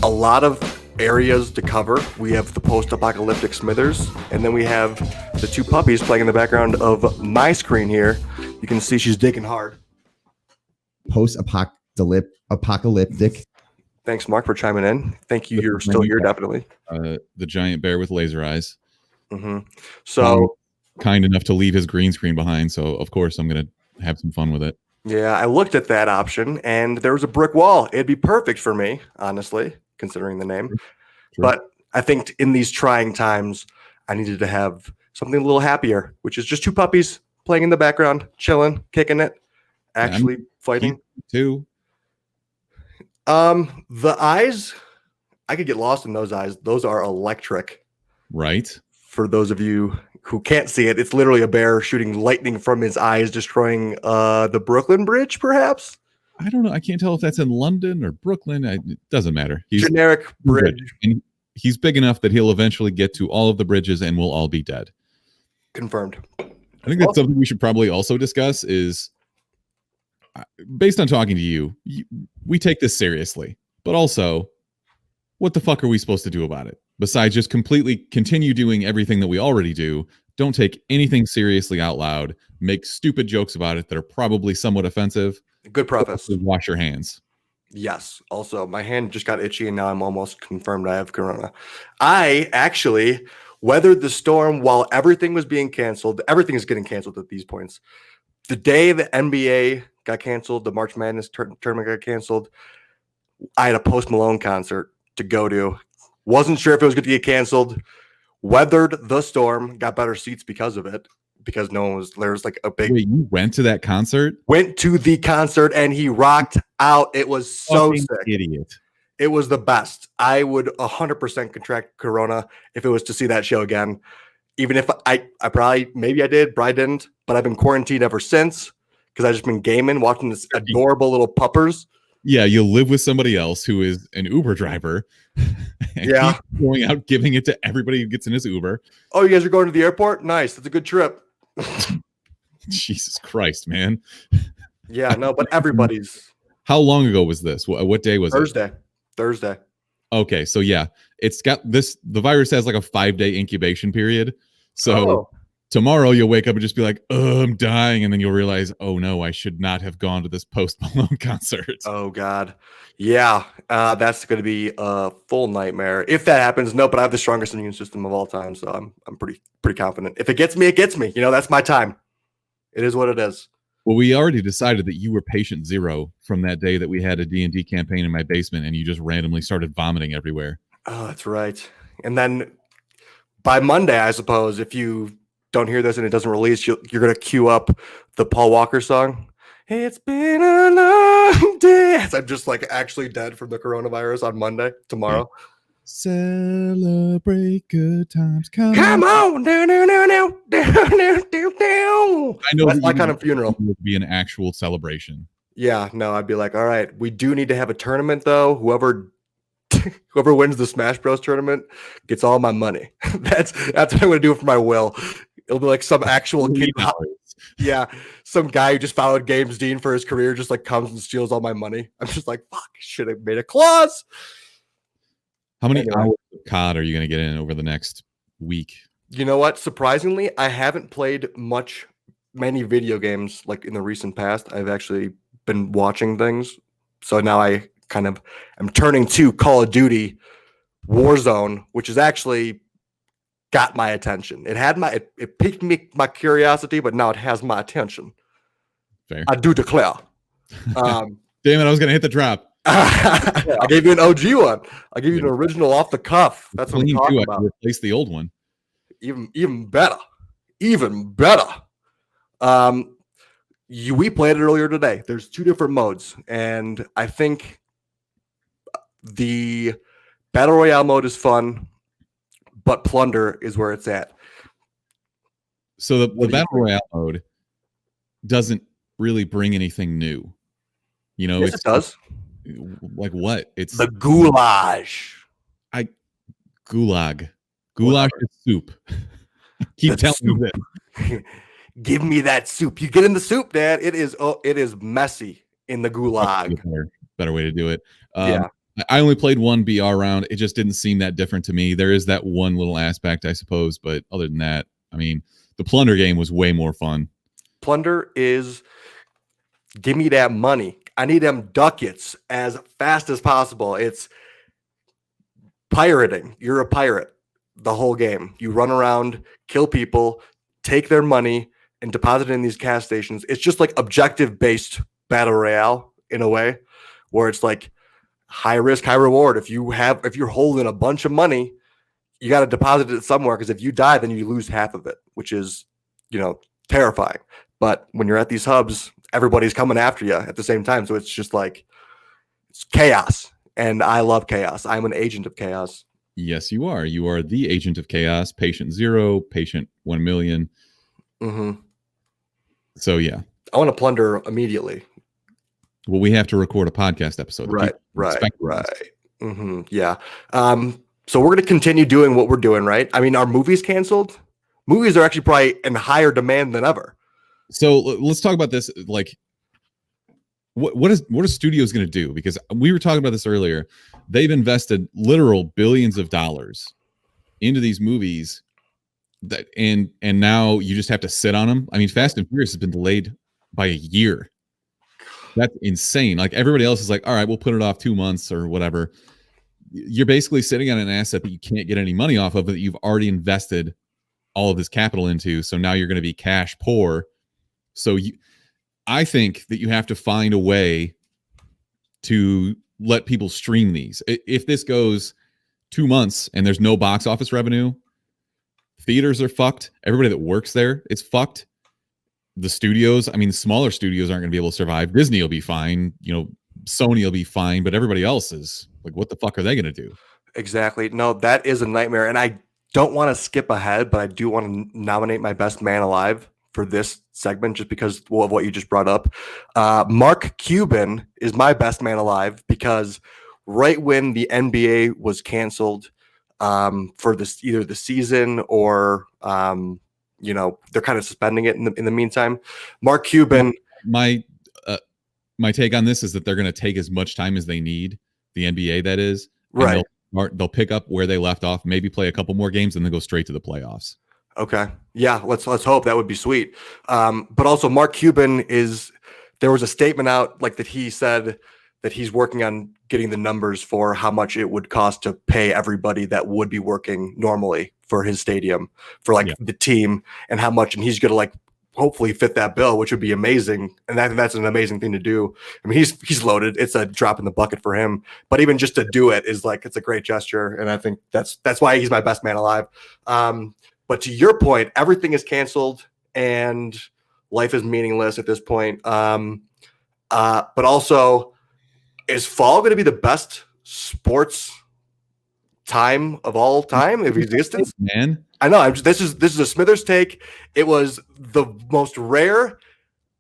a lot of areas to cover. We have the post-apocalyptic Smithers, and then we have the two puppies playing in the background of my screen here. You can see she's digging hard. Post-apocalyptic. Thanks, Mark, for chiming in. Thank you. You're still here, definitely. The giant bear with laser eyes. Mm-hmm. So kind enough to leave his green screen behind, so of course I'm gonna have some fun with it. Yeah, I looked at that option, and there was a brick wall. It'd be perfect for me, honestly, considering the name. True. But I think in these trying times, I needed to have something a little happier, which is just two puppies playing in the background, chilling, kicking it, actually fighting. Too. The eyes, I could get lost in those eyes. Those are electric. Right. For those of you who can't see it, it's literally a bear shooting lightning from his eyes, destroying the Brooklyn Bridge, perhaps? I don't know. I can't tell if that's in London or Brooklyn. It doesn't matter. He's generic bridge. And he's big enough that he'll eventually get to all of the bridges and we'll all be dead. Confirmed. I think that's something we should probably also discuss is, based on talking to you, we take this seriously, but also, what the fuck are we supposed to do about it? Besides just completely continue doing everything that we already do, don't take anything seriously out loud, make stupid jokes about it that are probably somewhat offensive. Good preface. Wash your hands. Yes. Also, my hand just got itchy and now I'm almost confirmed I have corona. I actually weathered the storm while everything was being canceled. Everything is getting canceled at these points. The day the NBA got canceled, the March Madness tournament got canceled, I had a Post Malone concert to go to. Wasn't sure if it was going to get canceled. Weathered the storm, got better seats because of it, because no one was there. Was like a big. Wait, you went to that concert? Went to the concert and he rocked out. It was so sick. Idiot. It was the best. I would 100% contract corona if it was to see that show again. Even if I probably, maybe I did, probably didn't, but I've been quarantined ever since because I've just been gaming, watching this adorable little puppers. Yeah, you live with somebody else who is an Uber driver. Yeah. Going out, giving it to everybody who gets in his Uber. Oh, you guys are going to the airport? Nice. That's a good trip. Jesus Christ, man. Yeah, no, but everybody's. How long ago was this? What day was it? Thursday. Okay, so yeah, it's got this. The virus has like a 5-day incubation period. So tomorrow you'll wake up and just be like, "Oh, I'm dying," and then you'll realize, "Oh no, I should not have gone to this Post Malone concert." Oh God, yeah, that's going to be a full nightmare if that happens. No, but I have the strongest immune system of all time, so I'm pretty confident. If it gets me, it gets me. You know, that's my time. It is what it is. Well, we already decided that you were patient zero from that day that we had a D&D campaign in my basement, and you just randomly started vomiting everywhere. Oh, that's right. And then by Monday, I suppose, if you don't hear this and it doesn't release, you're going to queue up the Paul Walker song. It's been a long day. I'm just like actually dead from the coronavirus on Monday, tomorrow. Yeah. Celebrate good times. Come on. I know that's my kind of funeral. It would be an actual celebration. Yeah, no, I'd be like, all right, we do need to have a tournament though. Whoever wins the Smash Bros tournament gets all my money. That's what I'm gonna do for my will. It'll be like some actual kid. Yeah, some guy who just followed Games Dean for his career just like comes and steals all my money. I'm just like, fuck, should have made a clause. How many hours of COD are you going to get in over the next week? You know what? Surprisingly, I haven't played many video games like in the recent past. I've actually been watching things. So now I kind of am turning to Call of Duty Warzone, which has actually got my attention. It piqued my curiosity, but now it has my attention. Fair. I do declare. Damn it, I was going to hit the drop. I gave you an OG one. I gave you an original off the cuff. That's what I'm talking about. Replace the old one. Even better. Even better. We played it earlier today. There's 2 different modes, and I think the Battle Royale mode is fun, but Plunder is where it's at. So the Battle Royale mode doesn't really bring anything new. You know, yes, it does. Like what? It's the goulash. Gulag is soup. Keep telling me this. Give me that soup. You get in the soup, Dad. It is messy in the gulag. Better way to do it. Yeah. I only played one BR round. It just didn't seem that different to me. There is that one little aspect, I suppose, but other than that, I mean, the plunder game was way more fun. Plunder is give me that money. I need them ducats as fast as possible. It's pirating. You're a pirate the whole game. You run around, kill people, take their money, and deposit it in these cash stations. It's just like objective-based battle royale in a way, where it's like high risk, high reward. If you're holding a bunch of money, you got to deposit it somewhere, because if you die, then you lose half of it, which is, terrifying. But when you're at these hubs, everybody's coming after you at the same time. So it's just like, it's chaos. And I love chaos. I'm an agent of chaos. Yes, you are. You are the agent of chaos, patient 0, patient 1 million. Mm-hmm. So, yeah. I want to plunder immediately. Well, we have to record a podcast episode. Right. Mm-hmm. Yeah. So we're going to continue doing what we're doing, right? I mean, are movies canceled? Movies are actually probably in higher demand than ever. So let's talk about this. Like, what are studios going to do? Because we were talking about this earlier. They've invested literal billions of dollars into these movies, and now you just have to sit on them. I mean, Fast and Furious has been delayed by a year. That's insane. Like, everybody else is like, all right, we'll put it off 2 months or whatever. You're basically sitting on an asset that you can't get any money off of, that you've already invested all of this capital into. So now you're going to be cash poor. So I think that you have to find a way to let people stream these. If this goes 2 months and there's no box office revenue, theaters are fucked. Everybody that works there, it's fucked. The studios, I mean, the smaller studios aren't going to be able to survive. Disney will be fine. Sony will be fine, but everybody else is like, what the fuck are they going to do? Exactly. No, that is a nightmare. And I don't want to skip ahead, but I do want to nominate my best man alive for this segment, just because of what you just brought up. Mark Cuban is my best man alive, because right when the NBA was canceled for this, either the season or they're kind of suspending it in the meantime. Mark Cuban. My take on this is that they're going to take as much time as they need, the NBA that is, right? They'll pick up where they left off, maybe play a couple more games, and then go straight to the playoffs. Okay. Yeah, let's hope. That would be sweet. But also, Mark Cuban there was a statement out like that he said that he's working on getting the numbers for how much it would cost to pay everybody that would be working normally for his stadium, for the team, and how much, and he's going to hopefully fit that bill, which would be amazing. And that's an amazing thing to do. I mean, he's loaded. It's a drop in the bucket for him, but even just to do it is it's a great gesture. And I think that's why he's my best man alive. But to your point, everything is canceled and life is meaningless at this point. But also, is fall going to be the best sports time of all time of existence? Man, I know. This is a Smithers take. It was the most rare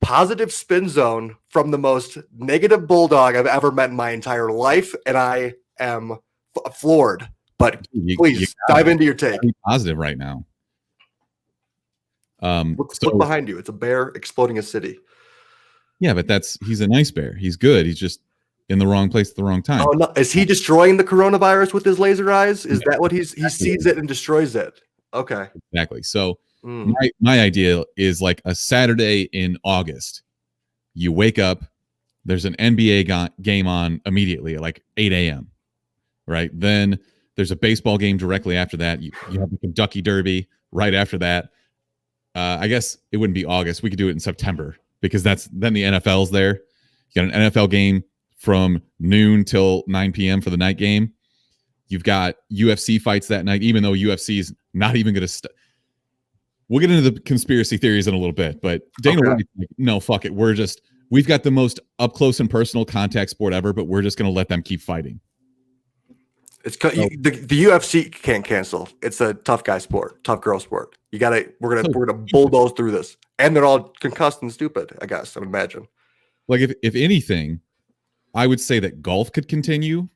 positive spin zone from the most negative bulldog I've ever met in my entire life, and I am floored. But please dive into your take. Positive right now. Look behind you. It's a bear exploding a city. Yeah, but he's a nice bear. He's good. He's just in the wrong place at the wrong time. Oh no! Is he destroying the coronavirus with his laser eyes? Is that what he sees it and destroys it? Okay. Exactly. So my idea is like a Saturday in August. You wake up, there's an NBA game on immediately at 8 a.m. Right? Then there's a baseball game directly after that. You have the Kentucky Derby right after that. I guess it wouldn't be August. We could do it in September, because then the NFL's there. You got an NFL game from noon till 9 p.m. for the night game. You've got UFC fights that night, even though UFC is not even going to we'll get into the conspiracy theories in a little bit, but Dana White's like, no, fuck it. We've got the most up close and personal contact sport ever, but we're just going to let them keep fighting. The UFC can't cancel. It's a tough guy sport, tough girl sport. We're gonna bulldoze through this, and they're all concussed and stupid. I guess I would imagine. Like if anything, I would say that golf could continue.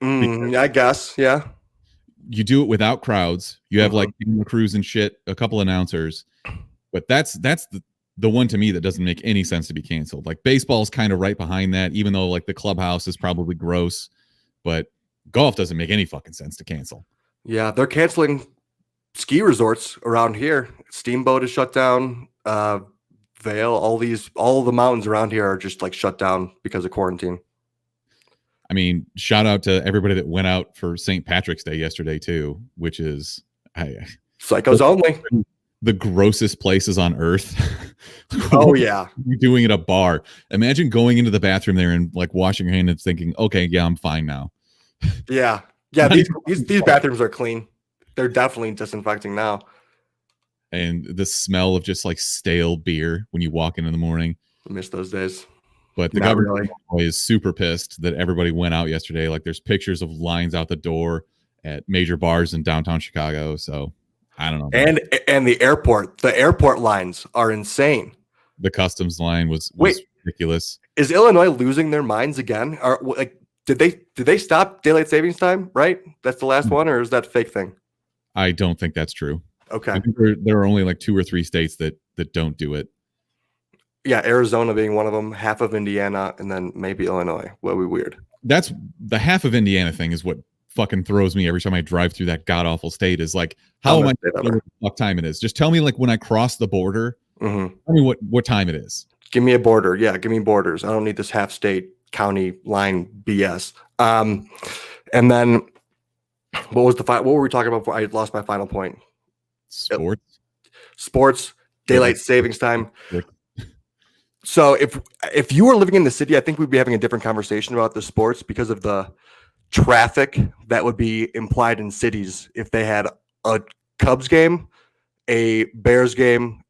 I guess, yeah. You do it without crowds. You have Daniel Cruz and shit, a couple announcers, but that's the one to me that doesn't make any sense to be canceled. Like baseball's kind of right behind that, even though the clubhouse is probably gross. but golf doesn't make any fucking sense to cancel. Yeah, they're canceling ski resorts around here. Steamboat is shut down. Vale, all the mountains around here are just like shut down because of quarantine. I mean, shout out to everybody that went out for St. Patrick's Day yesterday too, which is Psychos only. The grossest places on earth. Oh yeah, you're doing at a bar. Imagine going into the bathroom there and like washing your hand and thinking, "Okay, yeah, I'm fine now." Yeah. These bathrooms are clean. They're definitely disinfecting now. And the smell of just like stale beer when you walk in the morning. I miss those days. But the government is super pissed that everybody went out yesterday. Like there's pictures of lines out the door at major bars in downtown Chicago. So I don't know. And the airport lines are insane. The customs line was ridiculous. Is Illinois losing their minds again? Or like did they stop daylight savings time? Right, that's the last one, or is that a fake thing? I don't think that's true. Okay, I think there are only like 2 or 3 states that don't do it. Yeah, Arizona being one of them, half of Indiana, and then maybe Illinois. What would be weird. That's the half of Indiana thing is what fucking throws me every time I drive through that god awful state. Is like, how am I know what time it is? Just tell me like when I cross the border. Tell me what time it is. Give me a border. Yeah, give me borders. I don't need this half state county line BS. And then what were we talking about before? I lost my final point. Sports, daylight savings time. So if you were living in the city, I think we'd be having a different conversation about the sports because of the traffic that would be implied in cities if they had a Cubs game, a Bears game,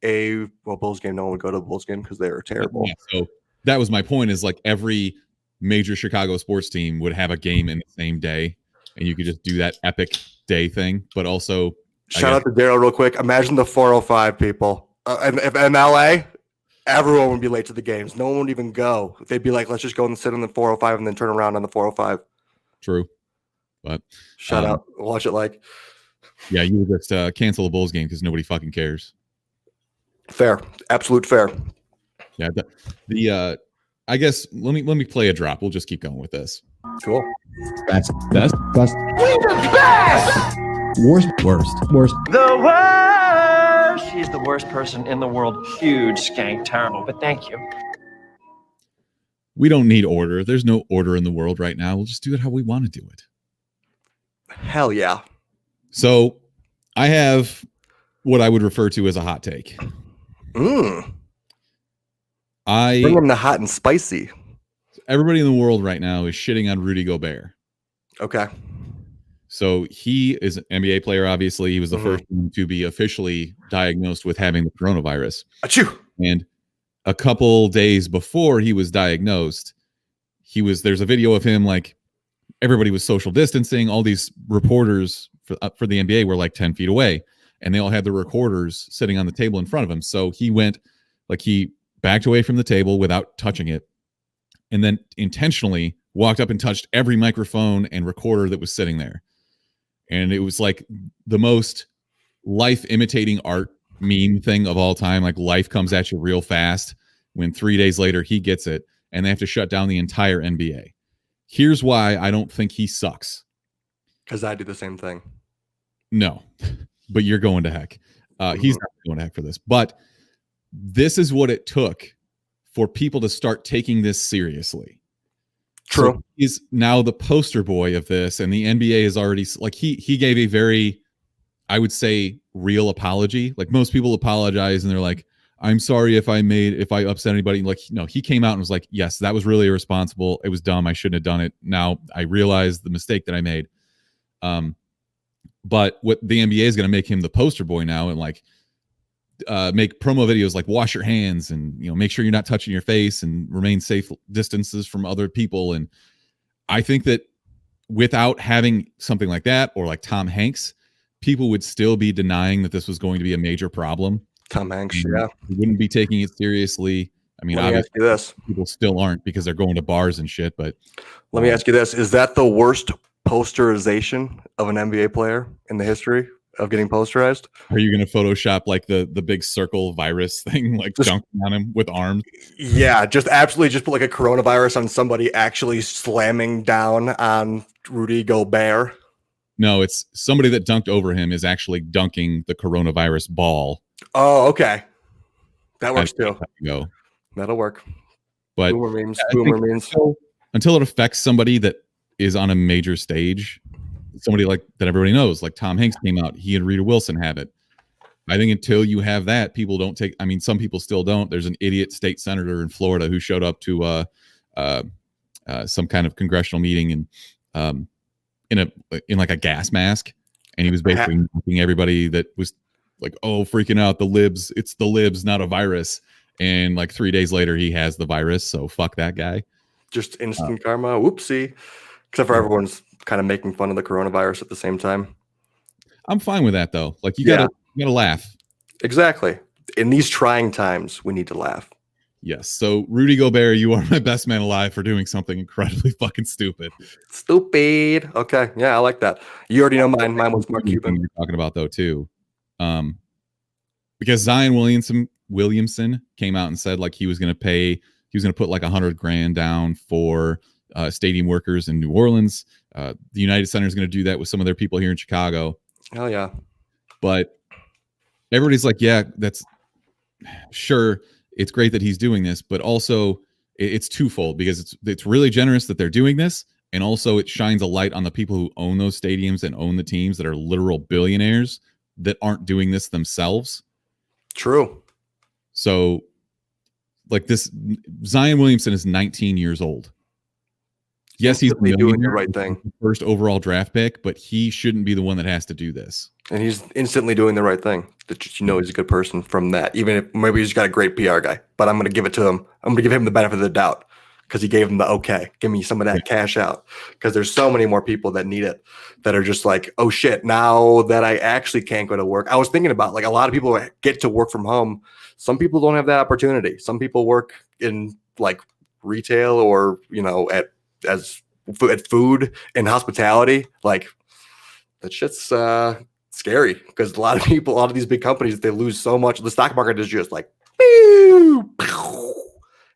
Bulls game. No one would go to the Bulls game because they were terrible. Yeah, so that was my point. Is like every major Chicago sports team would have a game in the same day, and you could just do that epic day thing. But also, shout out to Daryl real quick. Imagine the 405 people, and if in LA. Everyone would be late to the games. No one would even go. They'd be like, let's just go and sit on the 405 and then turn around on the 405. True. But shut up. Watch it like. Yeah, you would just cancel the Bulls game because nobody fucking cares. Fair. Absolute fair. Yeah. I guess let me play a drop. We'll just keep going with this. Cool. Best. We the best. Worst. The worst. She's the worst person in the world. Huge skank, terrible, but thank you. We don't need order. There's no order in the world right now. We'll just do it how we want to do it. Hell yeah. So I have what I would refer to as a hot take. Bring them the hot and spicy. Everybody in the world right now is shitting on Rudy Gobert. Okay. So he is an NBA player, obviously. He was the first one to be officially diagnosed with having the coronavirus. Achoo! And a couple days before he was diagnosed, there's a video of him, like, everybody was social distancing. All these reporters for the NBA were like 10 feet away, and they all had the recorders sitting on the table in front of him. So he backed away from the table without touching it, and then intentionally walked up and touched every microphone and recorder that was sitting there. And it was like the most life imitating art meme thing of all time. Like, life comes at you real fast when 3 days later he gets it and they have to shut down the entire NBA. Here's why I don't think he sucks. Because I do the same thing. No, but you're going to heck. He's not going to heck for this. But this is what it took for people to start taking this seriously. True. So he's now the poster boy of this, and the NBA is already like he gave a very, I would say, real apology. Like, most people apologize and they're like, I'm sorry if I upset anybody. Like, no, he came out and was like, yes, that was really irresponsible. It was dumb. I shouldn't have done it. Now I realize the mistake that I made. But what the NBA is going to make him the poster boy now, and like make promo videos like wash your hands and, you know, make sure you're not touching your face and remain safe distances from other people. And I think that without having something like that, or like Tom Hanks, people would still be denying that this was going to be a major problem. Tom Hanks, yeah. We wouldn't be taking it seriously. I mean, let me ask you this. People still aren't, because they're going to bars and shit. But let me ask you this. Is that the worst posterization of an NBA player in the history? of getting posterized. Are you going to Photoshop like the big circle virus thing, like dunking on him with arms? Yeah, just absolutely just put like a coronavirus on somebody actually slamming down on Rudy Gobert. No, it's somebody that dunked over him is actually dunking the coronavirus ball. Oh, okay. That works too. Go. That'll work. But Boomer memes. Boomer memes. Until it affects somebody that is on a major stage, somebody like that everybody knows, like Tom Hanks came out, he and Rita Wilson have it. I think until you have that, people don't take. I mean, some people still don't. There's an idiot state senator in Florida who showed up to some kind of congressional meeting and in like a gas mask, and he was basically mocking everybody that was like, oh, freaking out, the libs, it's the libs, not a virus. And like 3 days later he has the virus, so fuck that guy. Just instant karma. Whoopsie. Except for everyone's kind of making fun of the coronavirus at the same time. I'm fine with that though. Like you gotta laugh. Exactly. In these trying times, we need to laugh. Yes. So Rudy Gobert, you are my best man alive for doing something incredibly fucking stupid. Stupid. Okay. Yeah, I like that. You already know mine. Mine was Mark Cuban. You're talking about though too. Because Zion Williamson came out and said like he was gonna put like $100,000 down for stadium workers in New Orleans. The United Center is going to do that with some of their people here in Chicago. Hell yeah. But everybody's like, yeah, that's sure. It's great that he's doing this, but also it's twofold because it's really generous that they're doing this. And also it shines a light on the people who own those stadiums and own the teams that are literal billionaires that aren't doing this themselves. True. So like this, Zion Williamson is 19 years old. Yes, he's doing the right thing. First overall draft pick, but he shouldn't be the one that has to do this. And he's instantly doing the right thing. That you know he's a good person from that. Even if maybe he's got a great PR guy, but I'm going to give it to him. I'm going to give him the benefit of the doubt because he gave him the okay. Give me some of that cash out because there's so many more people that need it that are just like, oh shit, now that I actually can't go to work. I was thinking about like a lot of people get to work from home. Some people don't have that opportunity. Some people work in like retail or, you know, at food and hospitality. Like that shit's scary because a lot of these big companies, they lose so much. The stock market is just like,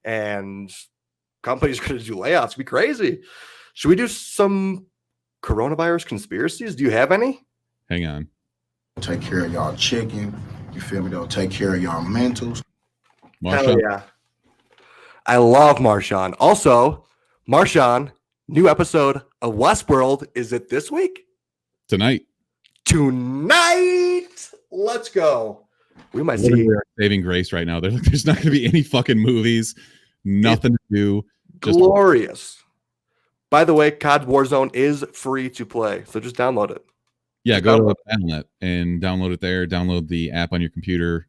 and companies are going to do layoffs. It'd be crazy. Should we do some coronavirus conspiracies? Do you have any? Hang on. Take care of y'all chicken. You feel me? They'll take care of y'all mentals. Hell yeah. I love Marshawn. Also, Marshawn, new episode of Westworld. Is it this week? Tonight. Let's go. We might see saving grace right now. There's not going to be any fucking movies. Nothing to do. Glorious. By the way, COD Warzone is free to play, so just download it. Yeah, go to Battle.net and download it there. Download the app on your computer.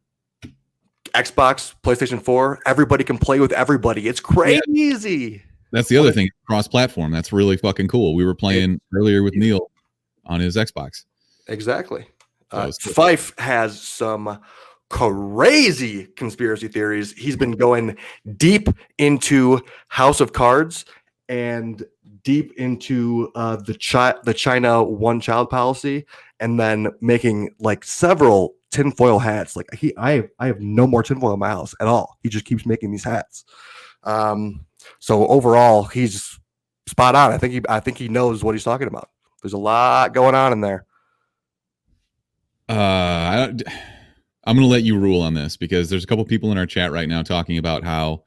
Xbox, PlayStation 4, everybody can play with everybody. It's crazy. That's the other thing. Cross-platform. That's really fucking cool. We were playing earlier with Neil on his Xbox. Exactly. Fife has some crazy conspiracy theories. He's been going deep into House of Cards and deep into the China one-child policy, and then making like several tinfoil hats. Like I have no more tinfoil in my house at all. He just keeps making these hats. So overall, he's spot on. I think he knows what he's talking about. There's a lot going on in there. I'm going to let you rule on this because there's a couple people in our chat right now talking about how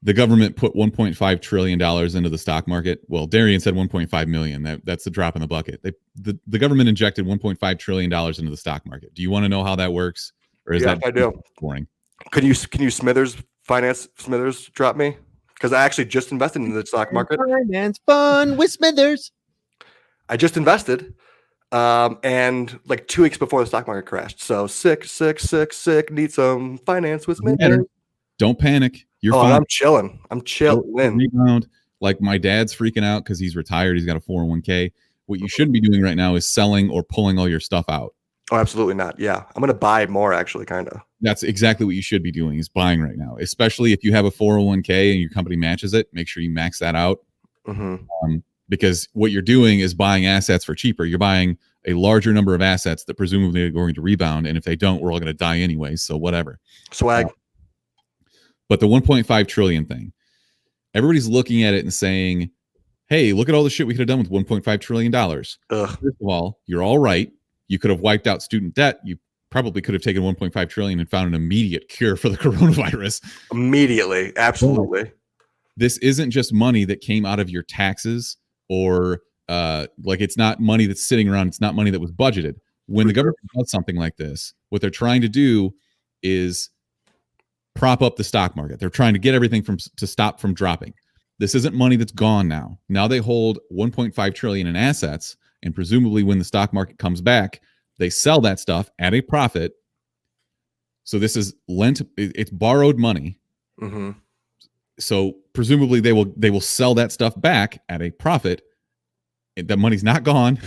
the government put $1.5 trillion into the stock market. Well, Darian said 1.5 million. That's the drop in the bucket. The government injected $1.5 trillion into the stock market. Do you want to know how that works? Or is that I do. Boring? Can you Smithers drop me? Because I actually just invested in the stock market. Finance fun with Smithers. I just invested. And like 2 weeks before the stock market crashed. So sick. Need some finance with me. Don't panic. You're fine. I'm chilling. Rebound. Like my dad's freaking out because he's retired. He's got a 401k. What you shouldn't be doing right now is selling or pulling all your stuff out. Oh, absolutely not. Yeah. I'm going to buy more actually, kind of. That's exactly what you should be doing is buying right now, especially if you have a 401k and your company matches it. Make sure you max that out. Mm-hmm. Because what you're doing is buying assets for cheaper. You're buying a larger number of assets that presumably are going to rebound. And if they don't, we're all going to die anyway. So whatever. Swag. But the 1.5 trillion thing, everybody's looking at it and saying, hey, look at all the shit we could have done with $1.5 trillion. Ugh. First of all, you're all right. You could have wiped out student debt. You probably could have taken 1.5 trillion and found an immediate cure for the coronavirus. Immediately. Absolutely. This isn't just money that came out of your taxes or like it's not money that's sitting around. It's not money that was budgeted. When the government does something like this, what they're trying to do is prop up the stock market. They're trying to get everything to stop from dropping. This isn't money that's gone now. Now they hold 1.5 trillion in assets, and presumably when the stock market comes back, they sell that stuff at a profit. So this is it's borrowed money. Mm-hmm. So presumably they will sell that stuff back at a profit. That money's not gone.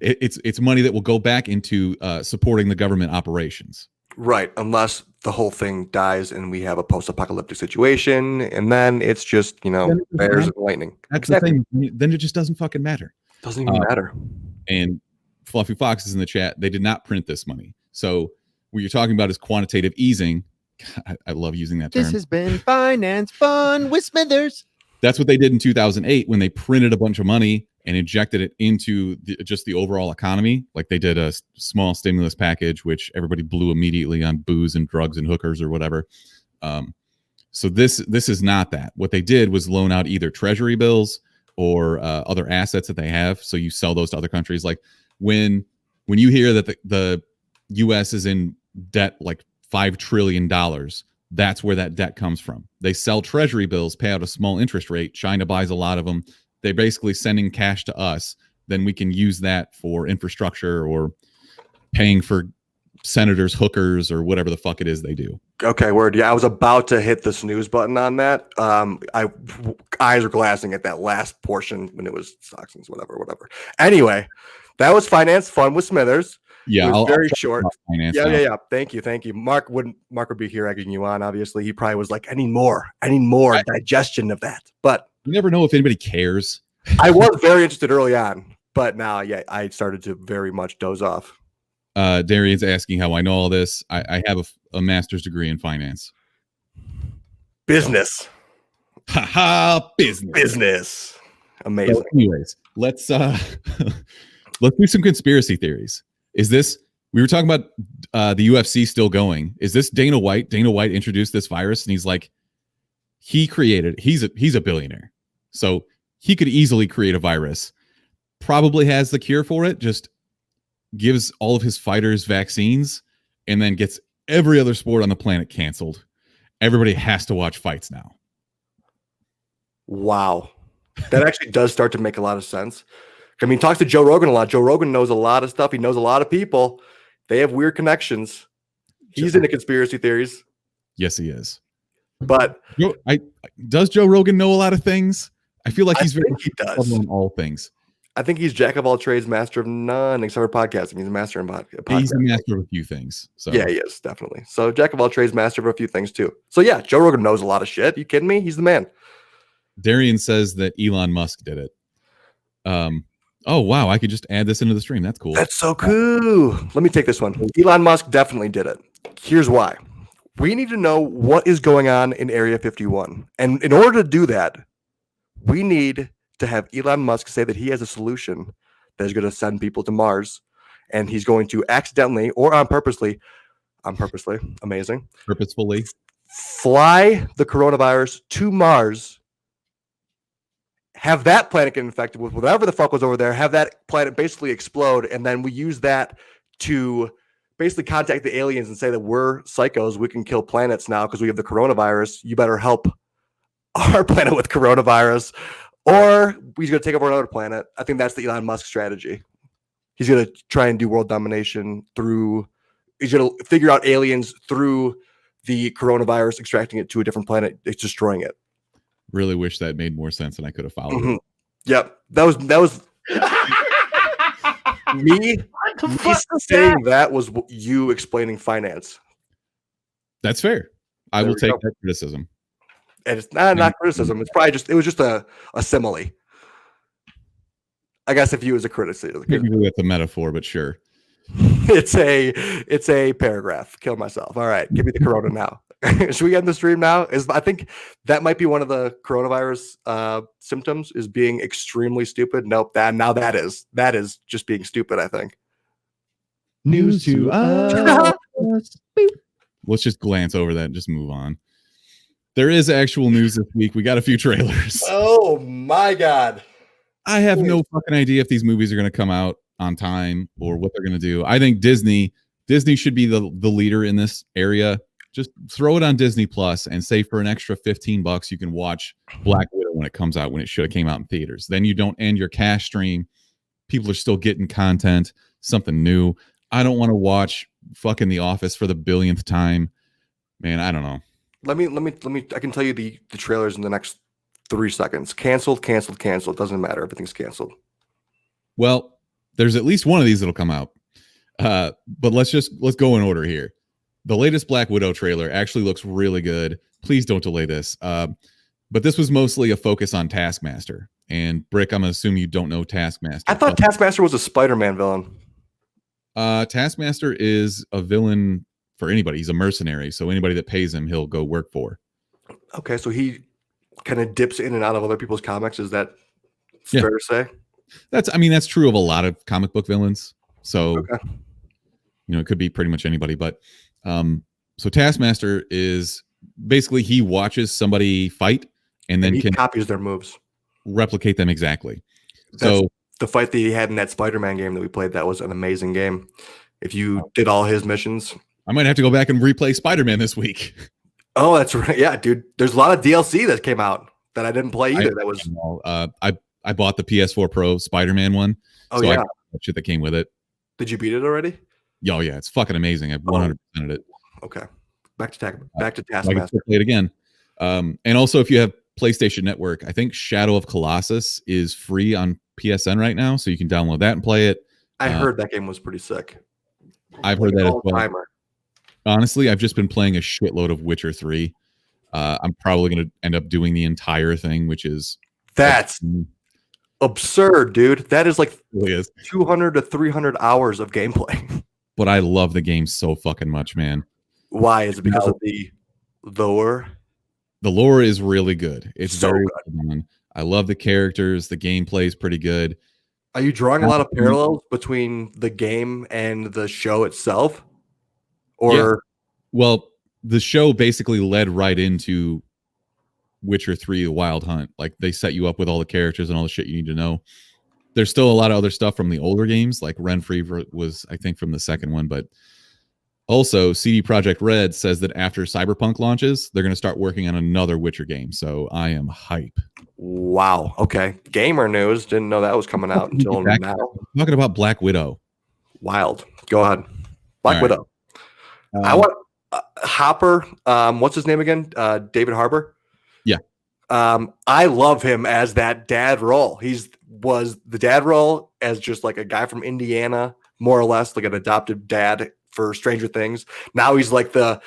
It's money that will go back into supporting the government operations. Right, unless the whole thing dies and we have a post-apocalyptic situation, and then it's just, bears and lightning. That's exactly the thing. Then it just doesn't fucking matter. Doesn't even matter. And Fluffy Fox is in the chat. They did not print this money. So what you're talking about is quantitative easing. I love using that term. This has been finance fun with Smithers. That's what they did in 2008 when they printed a bunch of money and injected it into just the overall economy. Like they did a small stimulus package, which everybody blew immediately on booze and drugs and hookers or whatever. So this is not that. What they did was loan out either treasury bills or other assets that they have. So you sell those to other countries. Like when you hear that the U.S. is in debt like $5 trillion, that's where that debt comes from. They sell treasury bills, pay out a small interest rate. China buys a lot of them. They're basically sending cash to us. Then we can use that for infrastructure or paying for senators, hookers, or whatever the fuck it is they do. Okay, word. Yeah, I was about to hit the snooze button on that. Eyes are glassing at that last portion when it was stocks and whatever. Anyway, that was finance fun with Smithers. Yeah, very short. Yeah. Thank you. Mark would be here egging you on. Obviously, he probably was like, I need more digestion of that. But you never know if anybody cares. I was very interested early on, but now, I started to very much doze off. Darian's asking how I know all this. I have a master's degree in finance. Business. Business. Amazing. So anyways, let's do some conspiracy theories. Is this, we were talking about the UFC still going. Is this Dana White? Dana White introduced this virus and he's like, he's a billionaire. So he could easily create a virus, probably has the cure for it, just gives all of his fighters vaccines and then gets every other sport on the planet canceled. Everybody has to watch fights now. Wow. That actually does start to make a lot of sense. I mean, talks to Joe Rogan a lot. Joe Rogan knows a lot of stuff. He knows a lot of people. They have weird connections. He's into conspiracy theories. Yes, he is. But does Joe Rogan know a lot of things? I feel like he does on all things. I think he's jack of all trades, master of none, except for podcasting. He's a master in podcasting. He's a master of a few things. So yeah, he is definitely. So jack of all trades, master of a few things too. So yeah, Joe Rogan knows a lot of shit. You kidding me? He's the man. Darian says that Elon Musk did it. Oh wow, I could just add this into the stream. That's cool. That's so cool. Let me take this one. Elon Musk definitely did it. Here's why. We need to know what is going on in Area 51. And in order to do that, we need to have Elon Musk say that he has a solution that is going to send people to Mars, and he's going to accidentally or purposefully, fly the coronavirus to Mars, have that planet get infected with whatever the fuck was over there, have that planet basically explode, and then we use that to basically contact the aliens and say that we're psychos, we can kill planets now because we have the coronavirus. You better help our planet with coronavirus, or he's going to take over another planet. I think that's the Elon Musk strategy. He's going to try and do world domination he's going to figure out aliens through the coronavirus, extracting it to a different planet, it's destroying it. Really wish that made more sense and I could have followed Mm-hmm. it. Yep. That was me saying that was you explaining finance. That's fair. I will take that criticism. And it's not criticism. It's probably it was just a simile. I guess if you as a criticism, Maybe that's a metaphor, but sure. it's a paragraph. Kill myself. All right, give me the corona now. Should we end the stream now? I think that might be one of the coronavirus symptoms is being extremely stupid. Nope, that is just being stupid. I think. News to us. Let's just glance over that and just move on. There is actual news this week. We got a few trailers. Oh my god. I have no fucking idea if these movies are going to come out on time or what they're going to do. I think Disney should be the leader in this area. Just throw it on Disney Plus and say for an extra $15 you can watch Black Widow when it comes out, when it should have came out in theaters. Then you don't end your cash stream. People are still getting content, something new. I don't want to watch fucking The Office for the billionth time. Man, I don't know. Let me I can tell you the trailers in the next 3 seconds. Canceled. Doesn't matter. Everything's canceled. Well, there's at least one of these that'll come out. But let's go in order here. The latest Black Widow trailer actually looks really good. Please don't delay this. But this was mostly a focus on Taskmaster. And Brick, I'm assuming you don't know Taskmaster. I thought Taskmaster was a Spider-Man villain. Taskmaster is a villain for anybody. He's a mercenary. So anybody that pays him, he'll go work for. Okay, so he kind of dips in and out of other people's comics. Is that Yeah. fair to say? That's true of a lot of comic book villains. So, Okay. it could be pretty much anybody. But so Taskmaster is basically he watches somebody fight and then he can copies their moves. replicate them exactly. That's So the fight that he had in that Spider-Man game that we played, that was an amazing game. If you did all his missions. I might have to go back and replay Spider-Man this week. Oh, that's right. Yeah, dude. There's a lot of DLC that came out that I didn't play either. I bought the PS4 Pro Spider-Man one. Oh, so yeah. I got that shit that came with it. Did you beat it already? Oh yeah, it's fucking amazing. I've 100% of it. Okay. Back to I can Taskmaster. still play it again. And also, if you have PlayStation Network, I think Shadow of Colossus is free on PSN right now, so you can download that and play it. I heard that game was pretty sick. I've heard that as well. All-timer. Honestly, I've just been playing a shitload of Witcher 3. I'm probably going to end up doing the entire thing, which is That's absurd, dude. That is like really is. 200 to 300 hours of gameplay. But I love the game so fucking much, man. Why? Is it because of the lore? The lore is really good. It's So very good. well done. I love the characters. The gameplay is pretty good. Are you drawing a lot of parallels between the game and the show itself? Or Well, the show basically led right into Witcher 3 The Wild Hunt. Like they set you up with all the characters and all the shit you need to know. There's still a lot of other stuff from the older games, like Renfrey was, I think, from the second one. But also, CD Projekt Red says that after Cyberpunk launches, they're going to start working on another Witcher game. So I am hype. wow. Okay. Gamer news. Didn't know that was coming out until Back- now. Talking about Black Widow. Wild. Go ahead. Black All right. Widow. I want Hopper. What's his name again? David Harbour. Yeah. I love him as that dad role. Was the dad role as just like a guy from Indiana, more or less like an adopted dad for Stranger Things. Now he's like the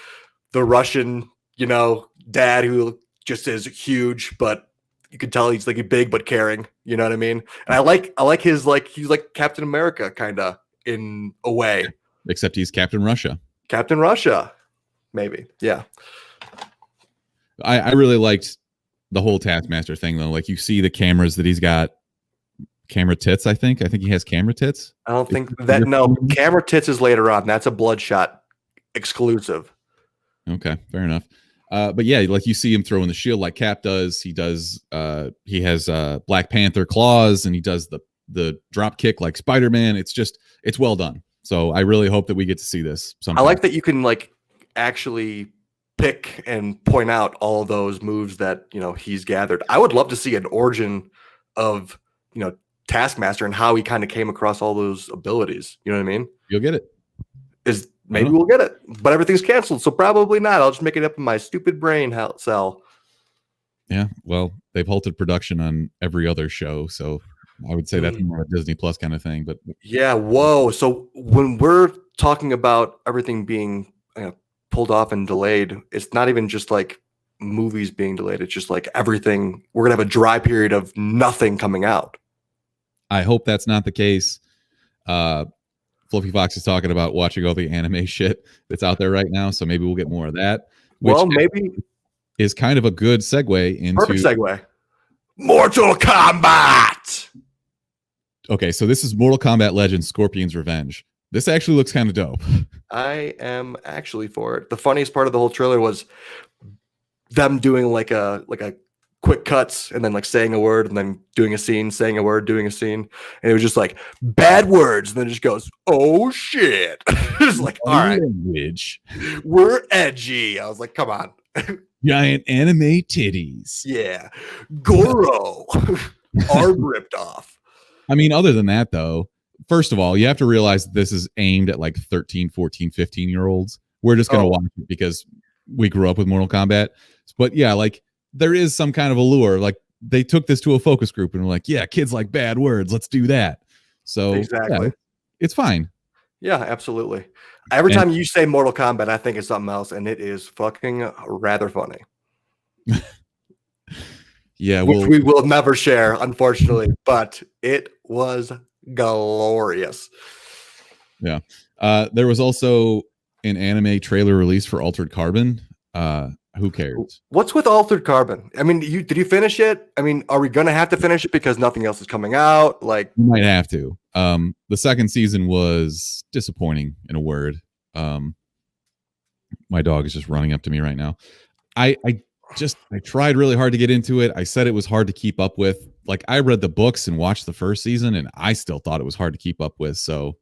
Russian, dad who just is huge, but you can tell he's like big but caring. You know what I mean? And I like his he's like Captain America kind of in a way. Except he's Captain Russia. Captain Russia, maybe. Yeah. I really liked the whole Taskmaster thing, though. Like you see the cameras that he's got. Camera tits, I think he has camera tits. I don't think that. No, camera tits is later on. That's a Bloodshot exclusive. Okay, fair enough. But yeah, like you see him throwing the shield like Cap does. He has Black Panther claws, and he does the drop kick like Spider-Man. It's well done. So I really hope that we get to see this sometime. I like that you can actually pick and point out all of those moves that he's gathered. I would love to see an origin of Taskmaster and how he kind of came across all those abilities. You know what I mean? You'll get it. Maybe we'll get it, but everything's canceled, so probably not. I'll just make it up in my stupid brain cell. Yeah, well, they've halted production on every other show, so I would say that's more a Disney Plus kind of thing. But yeah, whoa. So when we're talking about everything being pulled off and delayed, it's not even just like movies being delayed. It's just like everything. We're gonna have a dry period of nothing coming out. I hope that's not the case. Fluffy Fox is talking about watching all the anime shit that's out there right now, so maybe we'll get more of that. Which Well, maybe is kind of a good segue into perfect segue. Mortal Kombat. Okay, so this is Mortal Kombat Legends Scorpion's Revenge. This actually looks kind of dope. I am actually for it. The funniest part of the whole trailer was them doing like a quick cuts and then like saying a word and then doing a scene, saying a word, doing a scene. And it was just like bad words. And then it just goes, oh shit. It's like, all right, Language. we're edgy. I was like, come on. Giant anime titties. Yeah. Goro. Arm ripped off. I mean, other than that, though, first of all, you have to realize that this is aimed at like 13, 14, 15-year-olds. We're just going to watch it because we grew up with Mortal Kombat. But yeah, like there is some kind of allure. Like they took this to a focus group and were like, yeah, kids like bad words. Let's do that. So Exactly. yeah, it's fine. Yeah, absolutely. Every time you say Mortal Kombat, I think it's something else, and it is fucking rather funny. Yeah, Which we will never share, unfortunately, but it was glorious. Yeah. There was also an anime trailer release for Altered Carbon. Who cares? What's with Altered Carbon? I mean, did you finish it? I mean, are we gonna have to finish it because nothing else is coming out? Like, You might have to. The second season was disappointing in a word. My dog is just running up to me right now. I tried really hard to get into it. I said it was hard to keep up with. Like I read the books and watched the first season, and I still thought it was hard to keep up with. So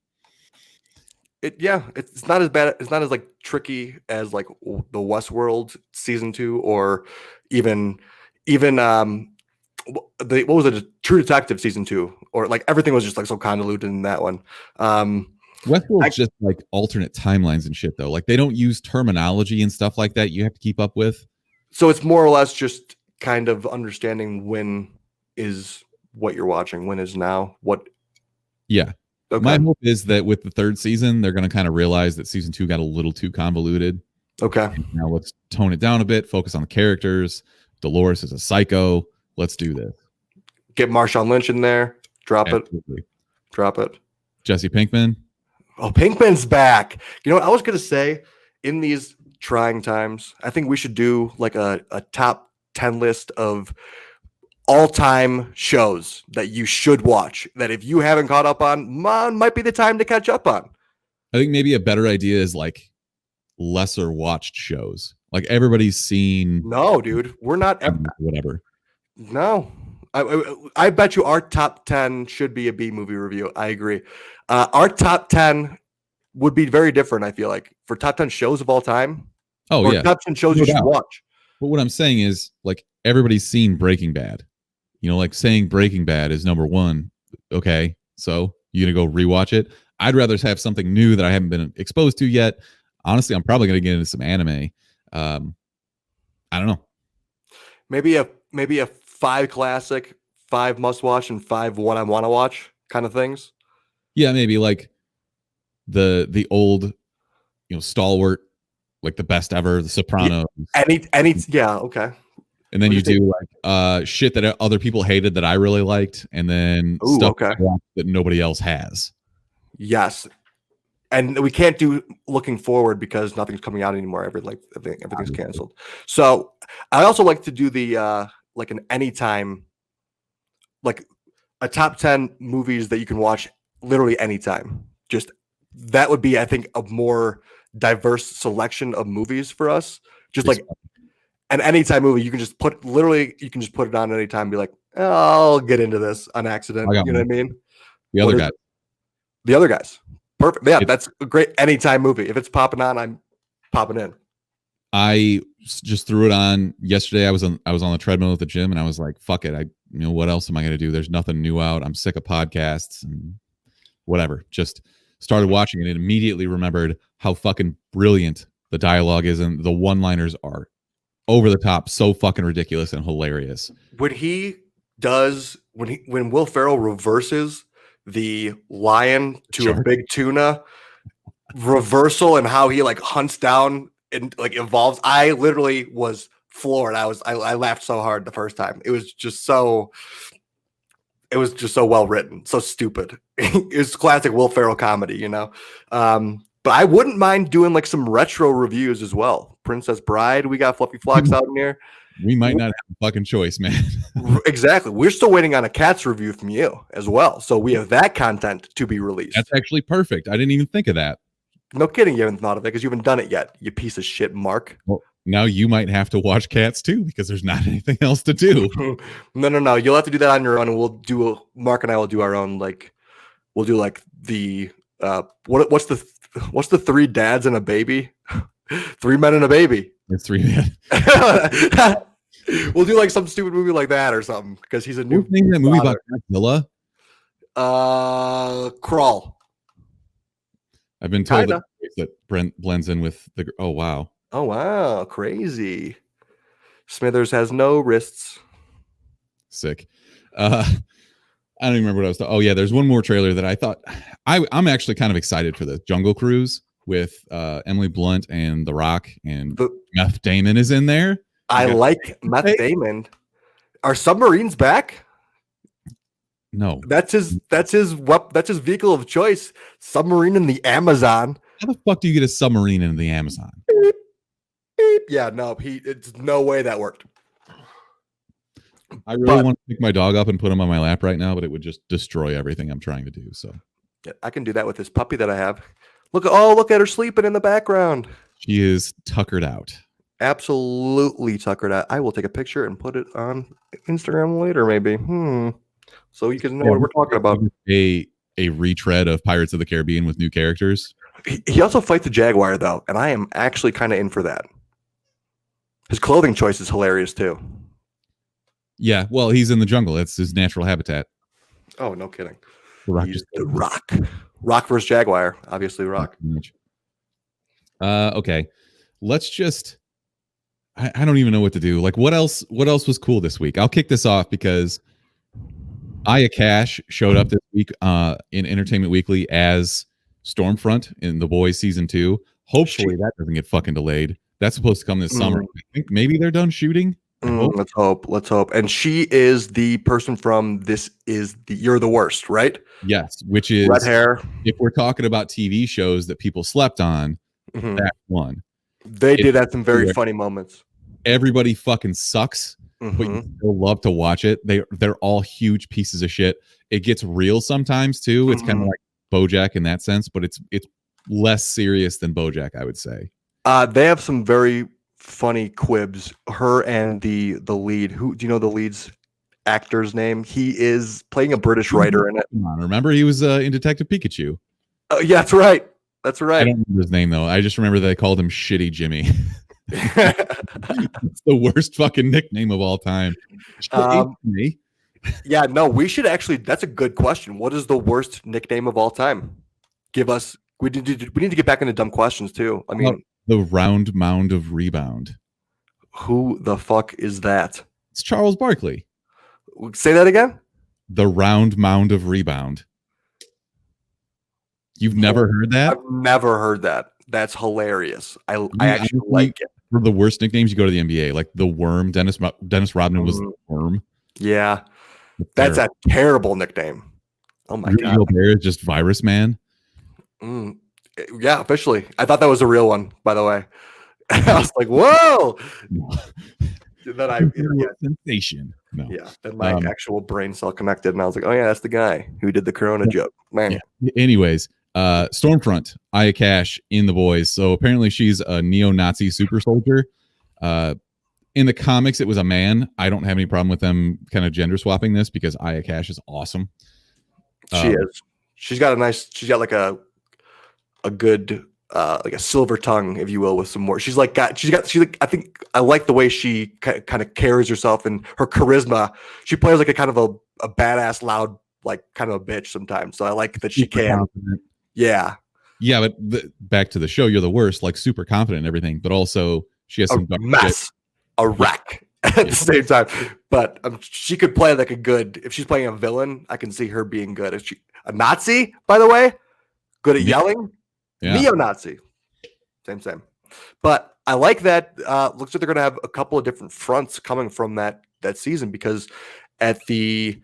it's not as bad. It's not as like tricky as like the Westworld season 2 or even what was it? True Detective season 2, or like everything was just like so convoluted in that one. Westworld's just like alternate timelines and shit, though. Like they don't use terminology and stuff like that. You have to keep up with. So it's more or less just kind of understanding when is what you're watching, when is now, what. Yeah. Okay. My hope is that with the third season, they're going to kind of realize that season 2 got a little too convoluted. Okay. And now let's tone it down a bit, focus on the characters. Dolores is a psycho. Let's do this. Get Marshawn Lynch in there. Drop Absolutely. it. Jesse Pinkman. Oh, Pinkman's back. You know what I was going to say? In these trying times, I think we should do like a top 10 list of all-time shows that you should watch, that if you haven't caught up on, might be the time to catch up on. I think maybe a better idea is like lesser watched shows. Like everybody's seen. No, dude, we're not. Whatever. No. I bet you our top 10 should be a B movie review. I agree. Our top 10 would be very different, I feel like, for top 10 shows of all time. Oh, or yeah. Top 10 shows No you should doubt. watch. But what I'm saying is, like, everybody's seen Breaking Bad. You know, like saying Breaking Bad is number one. Okay, so you gonna go rewatch it? I'd rather have something new that I haven't been exposed to yet. Honestly, I'm probably gonna get into some anime. I don't know. Maybe a 5 classic, 5 must watch, and 5 one I want to watch kind of things. Yeah, maybe like the old, stalwart, like the best ever, The Sopranos. Yeah, okay. And then you do like shit that other people hated that I really liked, and then stuff that nobody else has. Yes, and we can't do looking forward because nothing's coming out anymore. Everything's canceled. So I also like to do the like an anytime, like a top 10 movies that you can watch literally anytime. Just that would be, I think, a more diverse selection of movies for us. Just like an anytime movie, you can just put it on anytime and be like, oh, I'll get into this on accident. You know what I mean? The other guys. Perfect. Yeah, that's a great anytime movie. If it's popping on, I'm popping in. I just threw it on yesterday. I was on the treadmill at the gym and I was like, fuck it. What else am I going to do? There's nothing new out. I'm sick of podcasts and whatever. Just started watching it and immediately remembered how fucking brilliant the dialogue is and the one-liners are. Over the top, so fucking ridiculous and hilarious. When Will Ferrell reverses the lion to a big tuna reversal and how he like hunts down and like evolves, I literally was floored. I laughed so hard the first time. It was just so It was just so well written, so stupid. It's classic Will Ferrell comedy, you know. But I wouldn't mind doing like some retro reviews as well. Princess Bride, we got Fluffy Flocks out in here. We might not have a fucking choice, man. Exactly. We're still waiting on a Cats review from you as well. So we have that content to be released. That's actually perfect. I didn't even think of that. No kidding, you haven't thought of it because you haven't done it yet, you piece of shit, Mark. Well, now you might have to watch Cats too because there's not anything else to do. No. You'll have to do that on your own, and Mark and I will do our own. Like, we'll do like the what's the three dads and a baby? Three men and a baby. It's 3 men. We'll do like some stupid movie like that or something because he's a new thing. That movie about Godzilla. Crawl. I've been told Kinda. that Brent blends in with the. Oh wow, crazy. Smithers has no wrists. Sick. I don't even remember what I was talking. Oh yeah, there's one more trailer that I thought I'm actually kind of excited for. The Jungle Cruise with Emily Blunt and The Rock, and Meth Damon is in there. I like Meth Damon. Are submarines back? No. That's his vehicle of choice. Submarine in the Amazon. How the fuck do you get a submarine into the Amazon? Beep, beep. Yeah, no, it's no way that worked. I really want to pick my dog up and put him on my lap right now, but it would just destroy everything I'm trying to do. So yeah, I can do that with this puppy that I have. Look at her sleeping in the background. She is tuckered out. Absolutely tuckered out. I will take a picture and put it on Instagram later, maybe. So you can know what we're talking about. A retread of Pirates of the Caribbean with new characters. He also fights a jaguar, though, and I am actually kind of in for that. His clothing choice is hilarious, too. Yeah, well, he's in the jungle. That's his natural habitat. Oh, no kidding. He's the Rock. Rock versus Jaguar. Obviously, Rock. Okay. Let's just... I don't even know what to do. Like, what else was cool this week? I'll kick this off because Aya Cash showed up this week in Entertainment Weekly as Stormfront in The Boys Season 2. Hopefully that doesn't get fucking delayed. That's supposed to come this summer. I think maybe they're done shooting. Let's hope. And she is the person from You're the Worst, right? Yes, which is red hair. If we're talking about TV shows that people slept on, that's one. They did have some very funny moments. Everybody fucking sucks, but you still love to watch it. They're all huge pieces of shit. It gets real sometimes too. It's kind of like BoJack in that sense, but it's less serious than BoJack, I would say. They have some very funny quibs. Her and the lead. Who do you know the lead's actor's name? He is playing a British writer in it. Remember, he was in Detective Pikachu. Oh, yeah, that's right. That's right. I don't remember his name though. I just remember they called him Shitty Jimmy. It's the worst fucking nickname of all time. Yeah, no, we should actually. That's a good question. What is the worst nickname of all time? Give us. We need to get back into dumb questions too. I mean, the Round Mound of Rebound. Who the fuck is that? It's Charles Barkley. Say that again. The Round Mound of Rebound. You've never heard that? I've never heard that. That's hilarious. I actually like it. For the worst nicknames, you go to the NBA, like the Worm. Dennis Rodman was the Worm. Yeah, that's a terrible nickname. Oh my god, Gobert is just Virus Man. Yeah, officially. I thought that was a real one, by the way. I was like, whoa. Then sensation. No. Yeah, then my actual brain cell connected, and I was like, oh yeah, that's the guy who did the Corona joke. Man. Yeah. Anyways, Stormfront, Aya Cash in The Boys. So apparently she's a neo-Nazi super soldier. In the comics, it was a man. I don't have any problem with them kind of gender swapping this because Aya Cash is awesome. She is. She's got like a good like a silver tongue, if you will, with some more. She's like I think I like the way she kind of carries herself and her charisma. She plays like a kind of a badass, loud, like kind of a bitch sometimes. So I like that she can. Confident. Yeah. Yeah, but back to the show, You're the Worst, like super confident and everything, but also she has some mess, a wreck at the same time. But she could play like if she's playing a villain, I can see her being good. If she a Nazi, by the way, good at yelling. Yeah. Neo-Nazi. Same. But I like that. Looks like they're going to have a couple of different fronts coming from that season because at the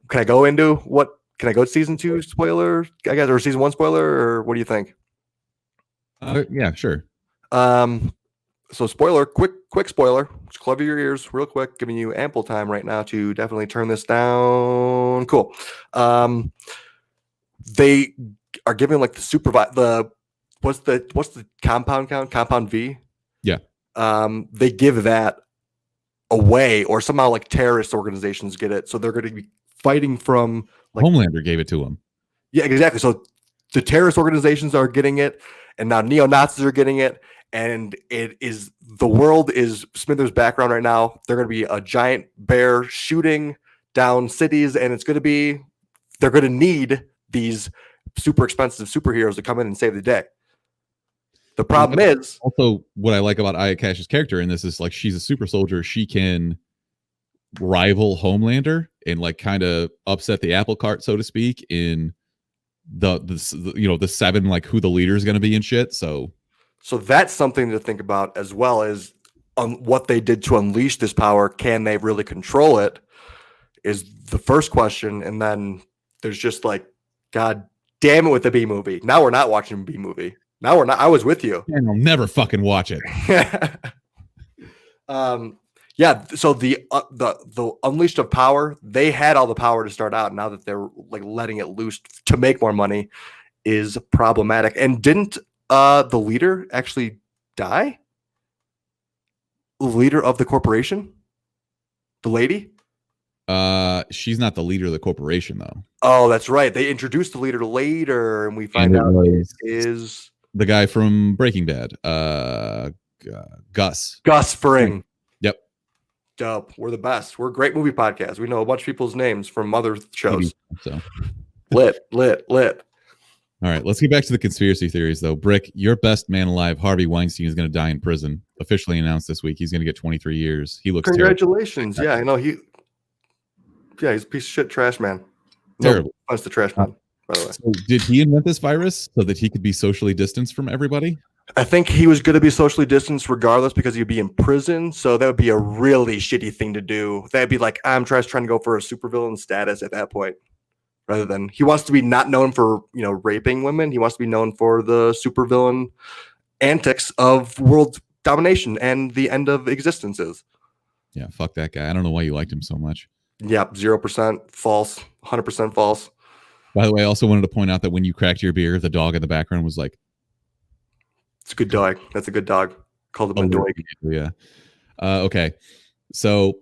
can I go into what? Can I go to season 2 spoiler? I guess, or season 1 spoiler, or what do you think? Yeah, sure. So spoiler, quick spoiler. Just cover your ears real quick, giving you ample time right now to definitely turn this down. Cool. They are giving like what's the compound count? Compound V? Yeah. They give that away, or somehow like terrorist organizations get it. So they're going to be fighting from like Homelander gave it to him. Yeah, exactly. So the terrorist organizations are getting it, and now neo-Nazis are getting it. And the world is Smithers' background right now. They're going to be a giant bear shooting down cities, and they're going to need these super expensive superheroes to come in and save the day. The problem is also what I like about Aya Cash's character in this is like she's a super soldier. She can rival Homelander and like kind of upset the apple cart, so to speak, in the 7 like who the leader is going to be and shit. So that's something to think about, as well as what they did to unleash this power. Can they really control it? Is the first question. And then there's just like, God damn it with the B movie. Now we're not watching a B movie. Now we're not. I was with you. And I'll never fucking watch it. Yeah. So the unleashed of power, they had all the power to start out. Now that they're like letting it loose to make more money is problematic. And didn't the leader actually die? The leader of the corporation? The lady? She's not the leader of the corporation though. Oh, that's right. They introduced the leader later, and we find out it is the guy from Breaking Bad. Gus Fring. Yep. Dope. We're the best. We're a great movie podcast. We know a bunch of people's names from other shows. So lit. All right, let's get back to the conspiracy theories, though. Brick, your best man alive, Harvey Weinstein, is going to die in prison. Officially announced this week. He's going to get 23 years. He looks Congratulations. Terrible. Yeah, I know. He's a piece of shit trash man. Terrible. No, that's the trash man, by the way. So did he invent this virus so that he could be socially distanced from everybody? I think he was going to be socially distanced regardless because he'd be in prison. So that would be a really shitty thing to do. That'd be like, I'm trying to go for a supervillain status at that point. Rather than he wants to be not known for, raping women. He wants to be known for the supervillain antics of world domination and the end of existences. Yeah, fuck that guy. I don't know why you liked him so much. Yep, 0% false, 100% false. By the way, I also wanted to point out that when you cracked your beer, the dog in the background was like, it's a good dog. That's a good dog. Called him a dog. Yeah. Okay. So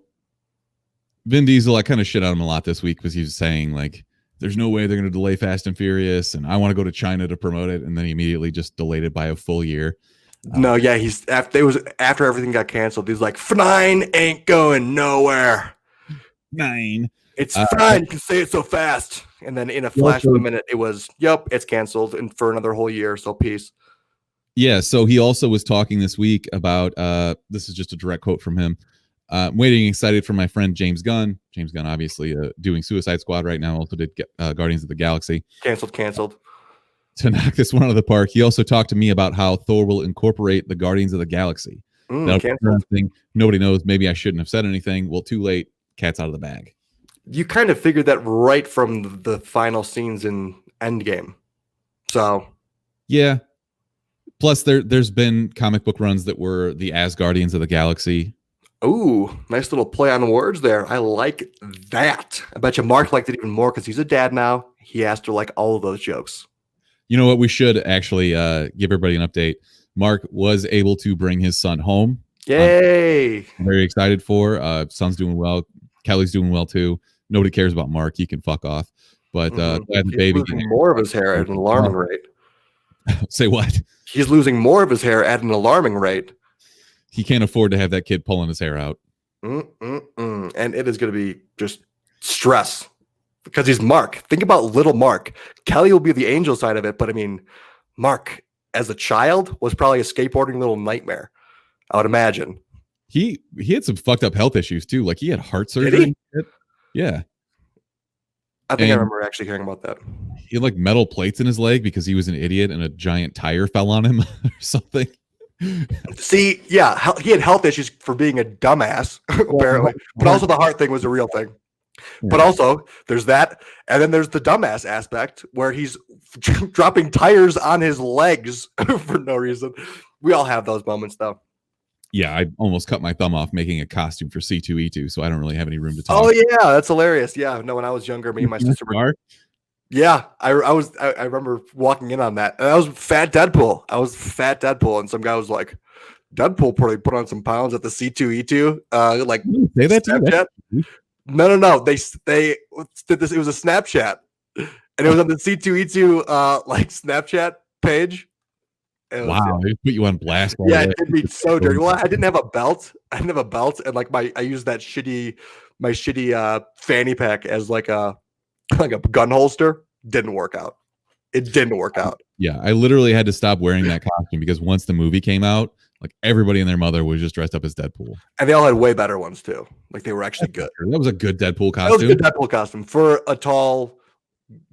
Vin Diesel, I kind of shit on him a lot this week because he was saying like, there's no way they're going to delay Fast and Furious, and I want to go to China to promote it, and then he immediately just delayed it by a full year. No, yeah, after everything got canceled. He's like, "9 ain't going nowhere. 9. It's fine. You can say it so fast." And then in a flash of a minute, it was, "Yep, it's canceled," and for another whole year. So peace. Yeah. So he also was talking this week about this is just a direct quote from him. Waiting excited for my friend James Gunn. James Gunn, obviously, doing Suicide Squad right now. Also did Guardians of the Galaxy. Canceled. To knock this one out of the park. He also talked to me about how Thor will incorporate the Guardians of the Galaxy. Thing. Nobody knows. Maybe I shouldn't have said anything. Well, too late. Cat's out of the bag. You kind of figured that right from the final scenes in Endgame. So, yeah. Plus, there's been comic book runs that were the Asgardians of the Galaxy. Ooh, nice little play on words there. I like that. I bet you Mark liked it even more because he's a dad now. He has to like all of those jokes. You know what? We should actually give everybody an update. Mark was able to bring his son home. Yay! I'm very excited for. Son's doing well. Kelly's doing well too. Nobody cares about Mark. He can fuck off. But glad the baby losing more of his hair at an alarming rate. Say what? He's losing more of his hair at an alarming rate. He can't afford to have that kid pulling his hair out. And it is going to be just stress because he's Mark. Think about little Mark. Kelly will be the angel side of it. But I mean, Mark as a child was probably a skateboarding little nightmare, I would imagine. He had some fucked up health issues too. Like he had heart surgery. Yeah. I think I remember actually hearing about that. He had like metal plates in his leg because he was an idiot and a giant tire fell on him or something. See, yeah, he had health issues for being a dumbass, apparently. But also the heart thing was a real thing. But also, there's that, and then there's the dumbass aspect where he's dropping tires on his legs for no reason. We all have those moments, though. Yeah, I almost cut my thumb off making a costume for C2E2, so I don't really have any room to talk. Oh yeah, that's hilarious. Yeah, no, when I was younger, me and my sister were. Yeah, I remember walking in on that, and I was Fat Deadpool. And some guy was like, "Deadpool probably put on some pounds at the C2E2." Like, say that Snapchat. No. They did this. It was a Snapchat, and it was on the C2E2 like Snapchat page. Wow, they put you on blast. Yeah, it did me so dirty. Well, I didn't have a belt. And like I used that shitty fanny pack as like a gun holster. Didn't work out. It didn't work out. Yeah, I literally had to stop wearing that costume because once the movie came out, like everybody and their mother was just dressed up as Deadpool. And they all had way better ones too. Like they were actually good. That was a good Deadpool costume. That was a good Deadpool costume for a tall,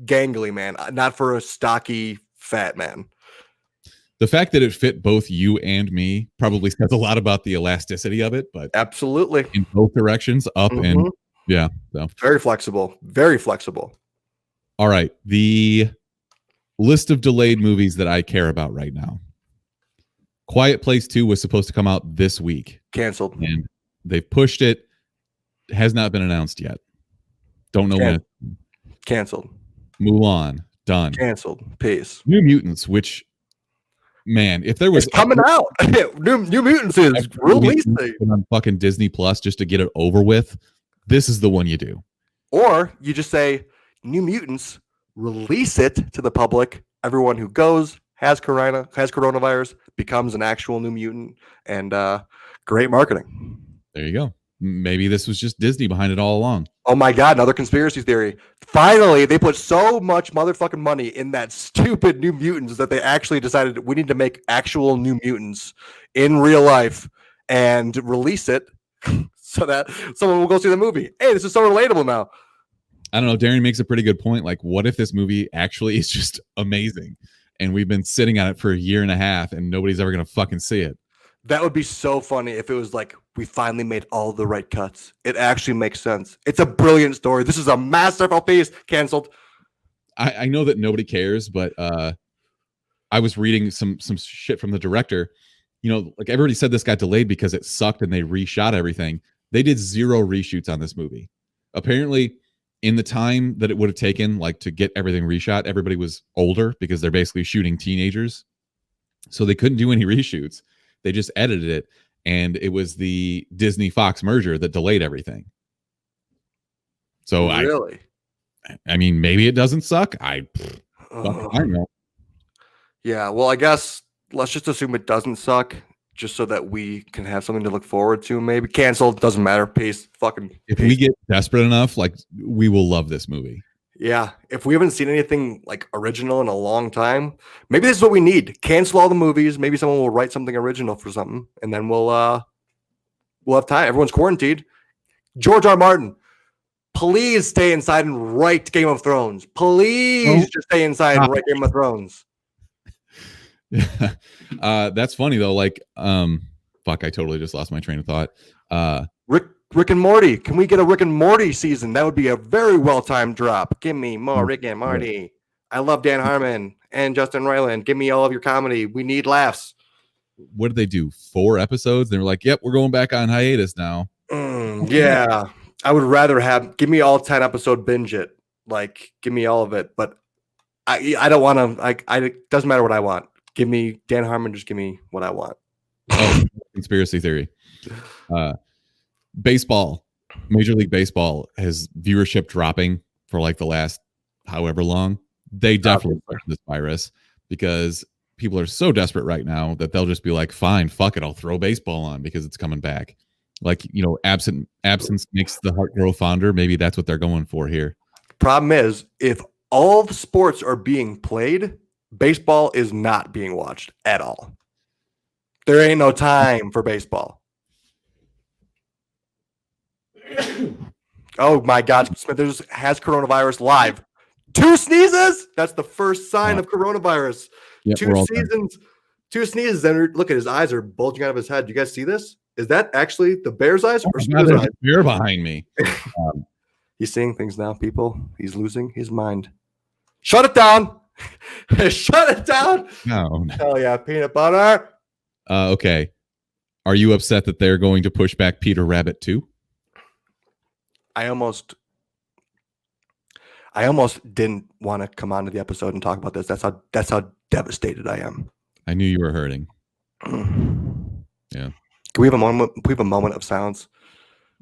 gangly man, not for a stocky, fat man. The fact that it fit both you and me probably says a lot about the elasticity of it, but absolutely in both directions, up and yeah. So. Very flexible. Very flexible. All right. The list of delayed movies that I care about right now. Quiet Place 2 was supposed to come out this week. Canceled. And they've pushed it. Has not been announced yet. Don't know when. Canceled. Mulan. Done. Canceled. Peace. New Mutants, which, man, if there was... It's coming out. New Mutants is releasing. On fucking Disney Plus just to get it over with. This is the one you do. Or you just say, New Mutants, release it to the public. Everyone who goes, has coronavirus, becomes an actual New Mutant, and great marketing. There you go. Maybe this was just Disney behind it all along. Oh my God, another conspiracy theory. Finally, they put so much motherfucking money in that stupid New Mutants that they actually decided we need to make actual New Mutants in real life and release it so that someone will go see the movie. Hey, this is so relatable now. I don't know. Darren makes a pretty good point. Like, what if this movie actually is just amazing and we've been sitting on it for a year and a half and nobody's ever going to fucking see it? That would be so funny if it was like, we finally made all the right cuts. It actually makes sense. It's a brilliant story. This is a masterful piece. Canceled. I know that nobody cares, but I was reading some shit from the director. You know, like everybody said this got delayed because it sucked and they reshot everything. They did 0 reshoots on this movie. Apparently, in the time that it would have taken, like, to get everything reshot, everybody was older because they're basically shooting teenagers. So they couldn't do any reshoots. They just edited it, and it was the Disney-Fox merger that delayed everything. So really? I mean, maybe it doesn't suck. I don't know. Yeah, well, I guess let's just assume it doesn't suck, just so that we can have something to look forward to. Maybe canceled, doesn't matter. Peace. If we get desperate enough, like, we will love this movie. Yeah, if we haven't seen anything like original in a long time, maybe this is what we need. Cancel all the movies. Maybe someone will write something original for something, and then we'll have time. Everyone's quarantined. George R. Martin, please stay inside and write Game of Thrones. Please just stay inside and write Game of Thrones. That's funny though. Like, fuck, I totally just lost my train of thought. Rick and Morty. Can we get a Rick and Morty season? That would be a very well-timed drop. Give me more Rick and Morty. I love Dan Harmon and Justin Roiland. Give me all of your comedy. We need laughs. What did they do? 4 episodes? They were like, yep, we're going back on hiatus now. Yeah. I would rather give me all 10 episode binge it. Like, give me all of it. But I don't want to, it doesn't matter what I want. Give me Dan Harmon. Just give me what I want. Oh, conspiracy theory. Baseball, Major League Baseball has viewership dropping for like the last however long. They definitely started this virus because people are so desperate right now that they'll just be like, fine, fuck it, I'll throw baseball on because it's coming back. Like, you know, absence makes the heart grow fonder. Maybe that's what they're going for here. Problem is, if all the sports are being played, baseball is not being watched at all. There ain't no time for baseball. Oh my God, Smithers has coronavirus live. 2 sneezes. That's the first sign of coronavirus. Yep, 2 sneezes, and look at his eyes are bulging out of his head. Do you guys see this? Is that actually the bear's eyes or Smithers' eyes? Bear behind me. He's seeing things now, people. He's losing his mind. Shut it down. Shut it down. No. Hell yeah, peanut butter. Okay. Are you upset that they're going to push back Peter Rabbit too? I almost didn't want to come onto the episode and talk about this. That's how devastated I am. I knew you were hurting. Yeah. Can we have a moment? Can we have a moment of silence?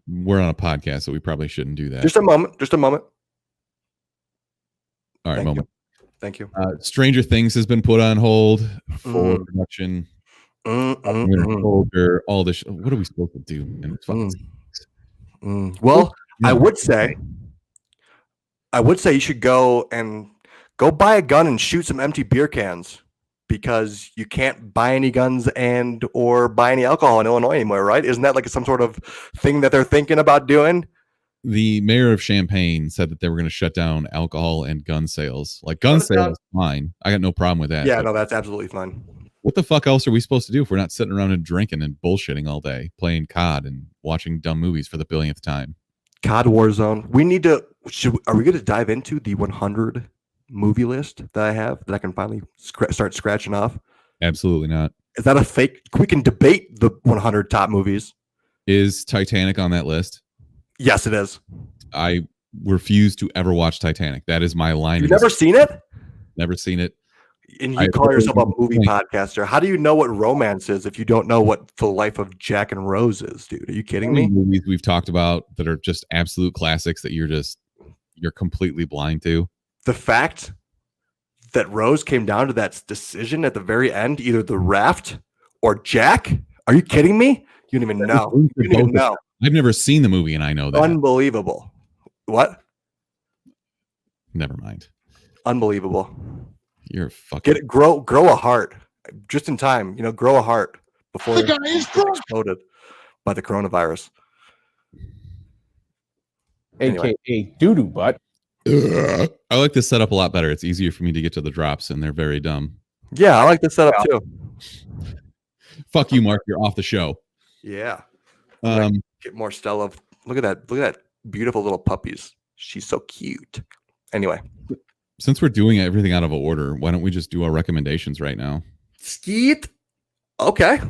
We're on a podcast, so we probably shouldn't do that. Just a moment. Just a moment. All right, Thank moment. Thank you. Stranger Things has been put on hold for production. Soldier, all this. What are we supposed to do? And it's fucking Well, I would say you should go buy a gun and shoot some empty beer cans, because you can't buy any guns and or buy any alcohol in Illinois anymore, right? Isn't that like some sort of thing that they're thinking about doing? The mayor of Champaign said that they were going to shut down alcohol and gun sales. Like gun sales, fine. I got no problem with that. Yeah, no, that's absolutely fine. What the fuck else are we supposed to do if we're not sitting around and drinking and bullshitting all day, playing COD and watching dumb movies for the billionth time? COD Warzone. We need to. Are we going to dive into the 100 movie list that I have that I can finally start scratching off? Absolutely not. Is that a fake? We can debate the 100 top movies. Is Titanic on that list? Yes, it is. I refuse to ever watch Titanic. That is my line. You've never seen it? Never seen it. And you call yourself a movie podcaster. How do you know what romance is if you don't know what The Life of Jack and Rose is, dude? Are you kidding me? Movies we've talked about that are just absolute classics that you're completely blind to. The fact that Rose came down to that decision at the very end, either the raft or Jack. Are you kidding me? You don't even know. You don't even know. I've never seen the movie and I know that. Unbelievable. What? Never mind. Unbelievable. You're fucking grow a heart just in time. Grow a heart before it gets exploded by the coronavirus. AKA doo-doo butt. I like this setup a lot better. It's easier for me to get to the drops, and they're very dumb. Yeah, I like this setup too. Fuck you, Mark. You're off the show. Yeah. Get more Stella. Look at that beautiful little puppies. She's so cute. Anyway, since we're doing everything out of order, why don't we just do our recommendations right now? Skeet. Okay.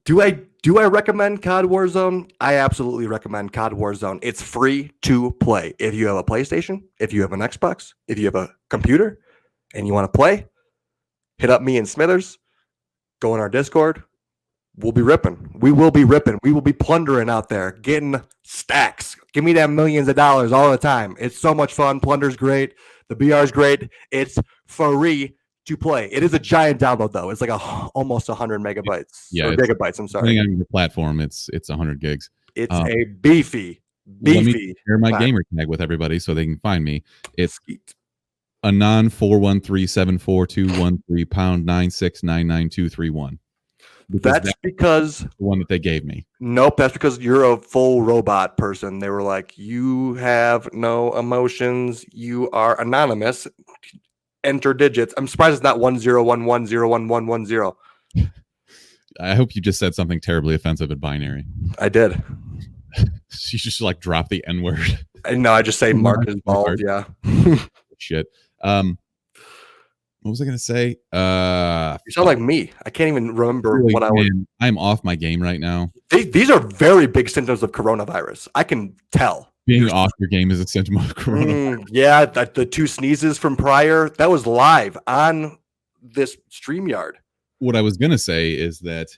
Do I recommend COD Warzone? I absolutely recommend COD Warzone. It's free to play. If you have a PlayStation, if you have an Xbox, if you have a computer, and you want to play, hit up me and Smithers. Go in our Discord. We'll be ripping. We will be ripping. We will be plundering out there, getting stacks. Give me them millions of dollars all the time. It's so much fun. Plunder's great. The BR's great. It's free to play. It is a giant download though. It's like almost 100 megabytes. Yeah, or gigabytes. I'm sorry. On the platform, it's 100 gigs. It's a beefy. Let me share my gamer tag with everybody so they can find me. It's Anon 4137421 pound 9699231. That's because the one that they gave me. Nope, that's because you're a full robot person. They were like, you have no emotions. You are anonymous. Enter digits. I'm surprised it's not 1011011110. I hope you just said something terribly offensive at binary. I did. You just like drop the N-word. No, I just say Mark is bald. Yeah. Shit. What was I going to say? You sound like me. I can't even remember what I was. I'm off my game right now. These are very big symptoms of coronavirus. I can tell. Being off your game is a symptom of coronavirus. Yeah, the two sneezes from prior, that was live on this StreamYard. What I was going to say is that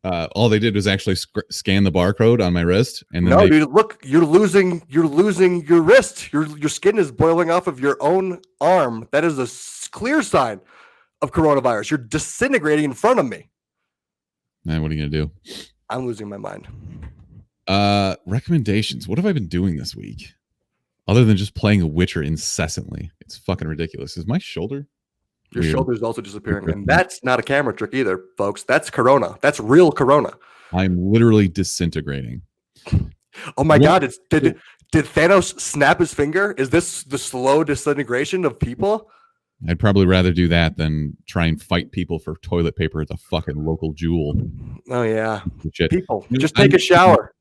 all they did was actually scan the barcode on my wrist. And then dude, look, you're losing your wrist. Your skin is boiling off of your own arm. That is a clear sign of coronavirus. You're disintegrating in front of me. Man, what are you going to do? I'm losing my mind. Recommendations. What have I been doing this week? Other than just playing a Witcher incessantly. It's fucking ridiculous. Is my shoulder? Your shoulder's also disappearing. And that's not a camera trick either, folks. That's corona. That's real corona. I'm literally disintegrating. Oh my God. Did Thanos snap his finger? Is this the slow disintegration of people? I'd probably rather do that than try and fight people for toilet paper at the fucking local Jewel. Oh, yeah. Shit. People, just take a shower.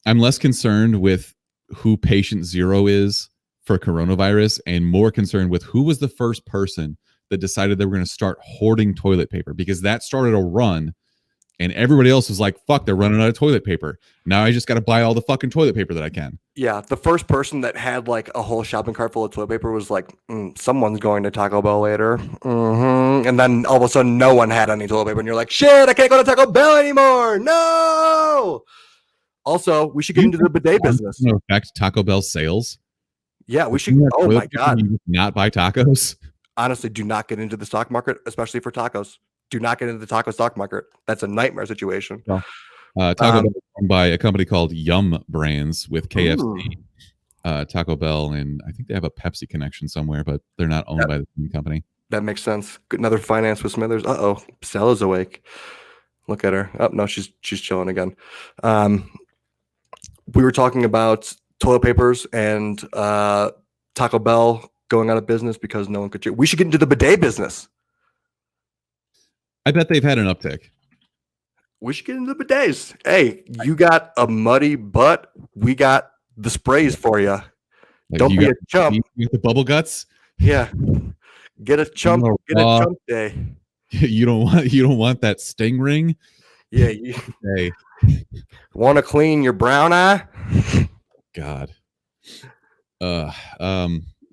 I'm less concerned with who patient zero is for coronavirus and more concerned with who was the first person that decided they were going to start hoarding toilet paper, because that started a run and everybody else was like, fuck, they're running out of toilet paper. Now I just got to buy all the fucking toilet paper that I can. Yeah, the first person that had like a whole shopping cart full of toilet paper was like, someone's going to Taco Bell later. And then all of a sudden, no one had any toilet paper. And you're like, shit, I can't go to Taco Bell anymore. No. Also, we should get into the bidet business. Affect Taco Bell sales. Yeah, we should. Oh my God. Not buy tacos. Honestly, do not get into the stock market, especially for tacos. Do not get into the taco stock market. That's a nightmare situation. Taco Bell is owned by a company called Yum Brands with KFC, Taco Bell, and I think they have a Pepsi connection somewhere, but they're not owned by the same company. That makes sense. Another finance with Smithers. Uh-oh. Stella's awake. Look at her. Oh, no, she's chilling again. We were talking about toilet papers and Taco Bell going out of business because no one could. We should get into the bidet business. I bet they've had an uptick. We should get into the bidets. Hey, you got a muddy butt. We got the sprays for you. Like, don't be a chump. You got the bubble guts. Yeah, get a chump. Get a chump day. You don't want that sting ring. Yeah. Hey, want to clean your brown eye? God. I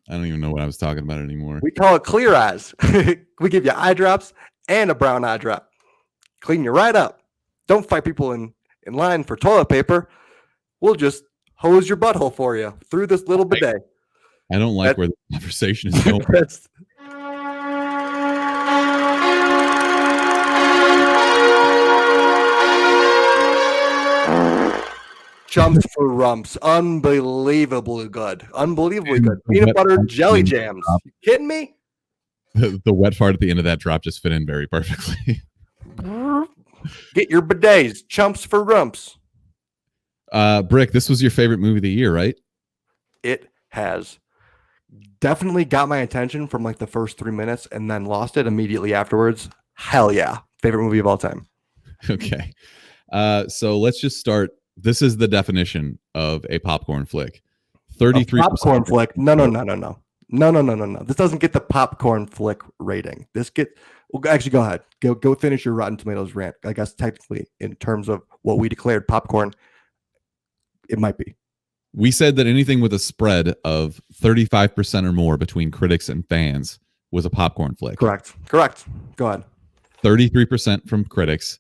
don't even know what I was talking about anymore. We call it clear eyes. We give you eye drops and a brown eye drop. Clean you right up. Don't fight people in line for toilet paper. We'll just hose your butthole for you through this little bidet. I don't like where the conversation is going. Chumps for rumps. Unbelievably good. Unbelievably good. Peanut butter jelly jams. You kidding me? The wet fart at the end of that drop just fit in very perfectly. Get your bidets. Chumps for rumps. Brick, this was your favorite movie of the year, right? It has definitely got my attention from like the first 3 minutes and then lost it immediately afterwards. Hell yeah. Favorite movie of all time. Okay. So let's just start. This is the definition of a popcorn flick. 33% popcorn flick. No. This doesn't get the popcorn flick rating. Well, actually, go ahead. Go finish your Rotten Tomatoes rant. I guess technically, in terms of what we declared popcorn, it might be. We said that anything with a spread of 35% or more between critics and fans was a popcorn flick. Correct. Go ahead. 33% from critics,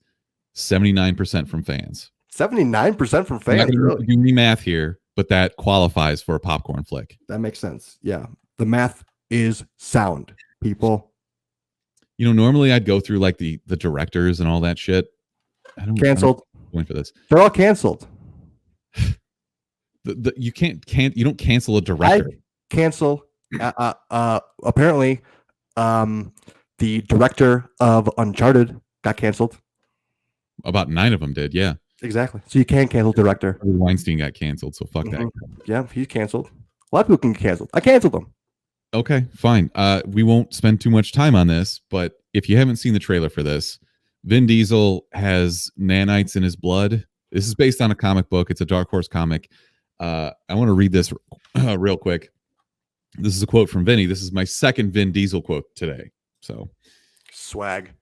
79% from fans. 79% from fans. Really? Do me math here, but that qualifies for a popcorn flick. That makes sense. Yeah, the math is sound, people. You know, normally I'd go through like the directors and all that shit. Canceled. Going for this. They're all canceled. You don't cancel a director. Cancel. Apparently, the director of Uncharted got canceled. About 9 of them did, yeah. Exactly. So you can cancel director. Weinstein got canceled, so fuck that. Yeah, he's canceled. A lot of people can get canceled. I canceled him. Okay, fine. We won't spend too much time on this, but if you haven't seen the trailer for this, Vin Diesel has nanites in his blood. This is based on a comic book. It's a Dark Horse comic. I want to read this real quick. This is a quote from Vinny. This is my second Vin Diesel quote today. So, swag.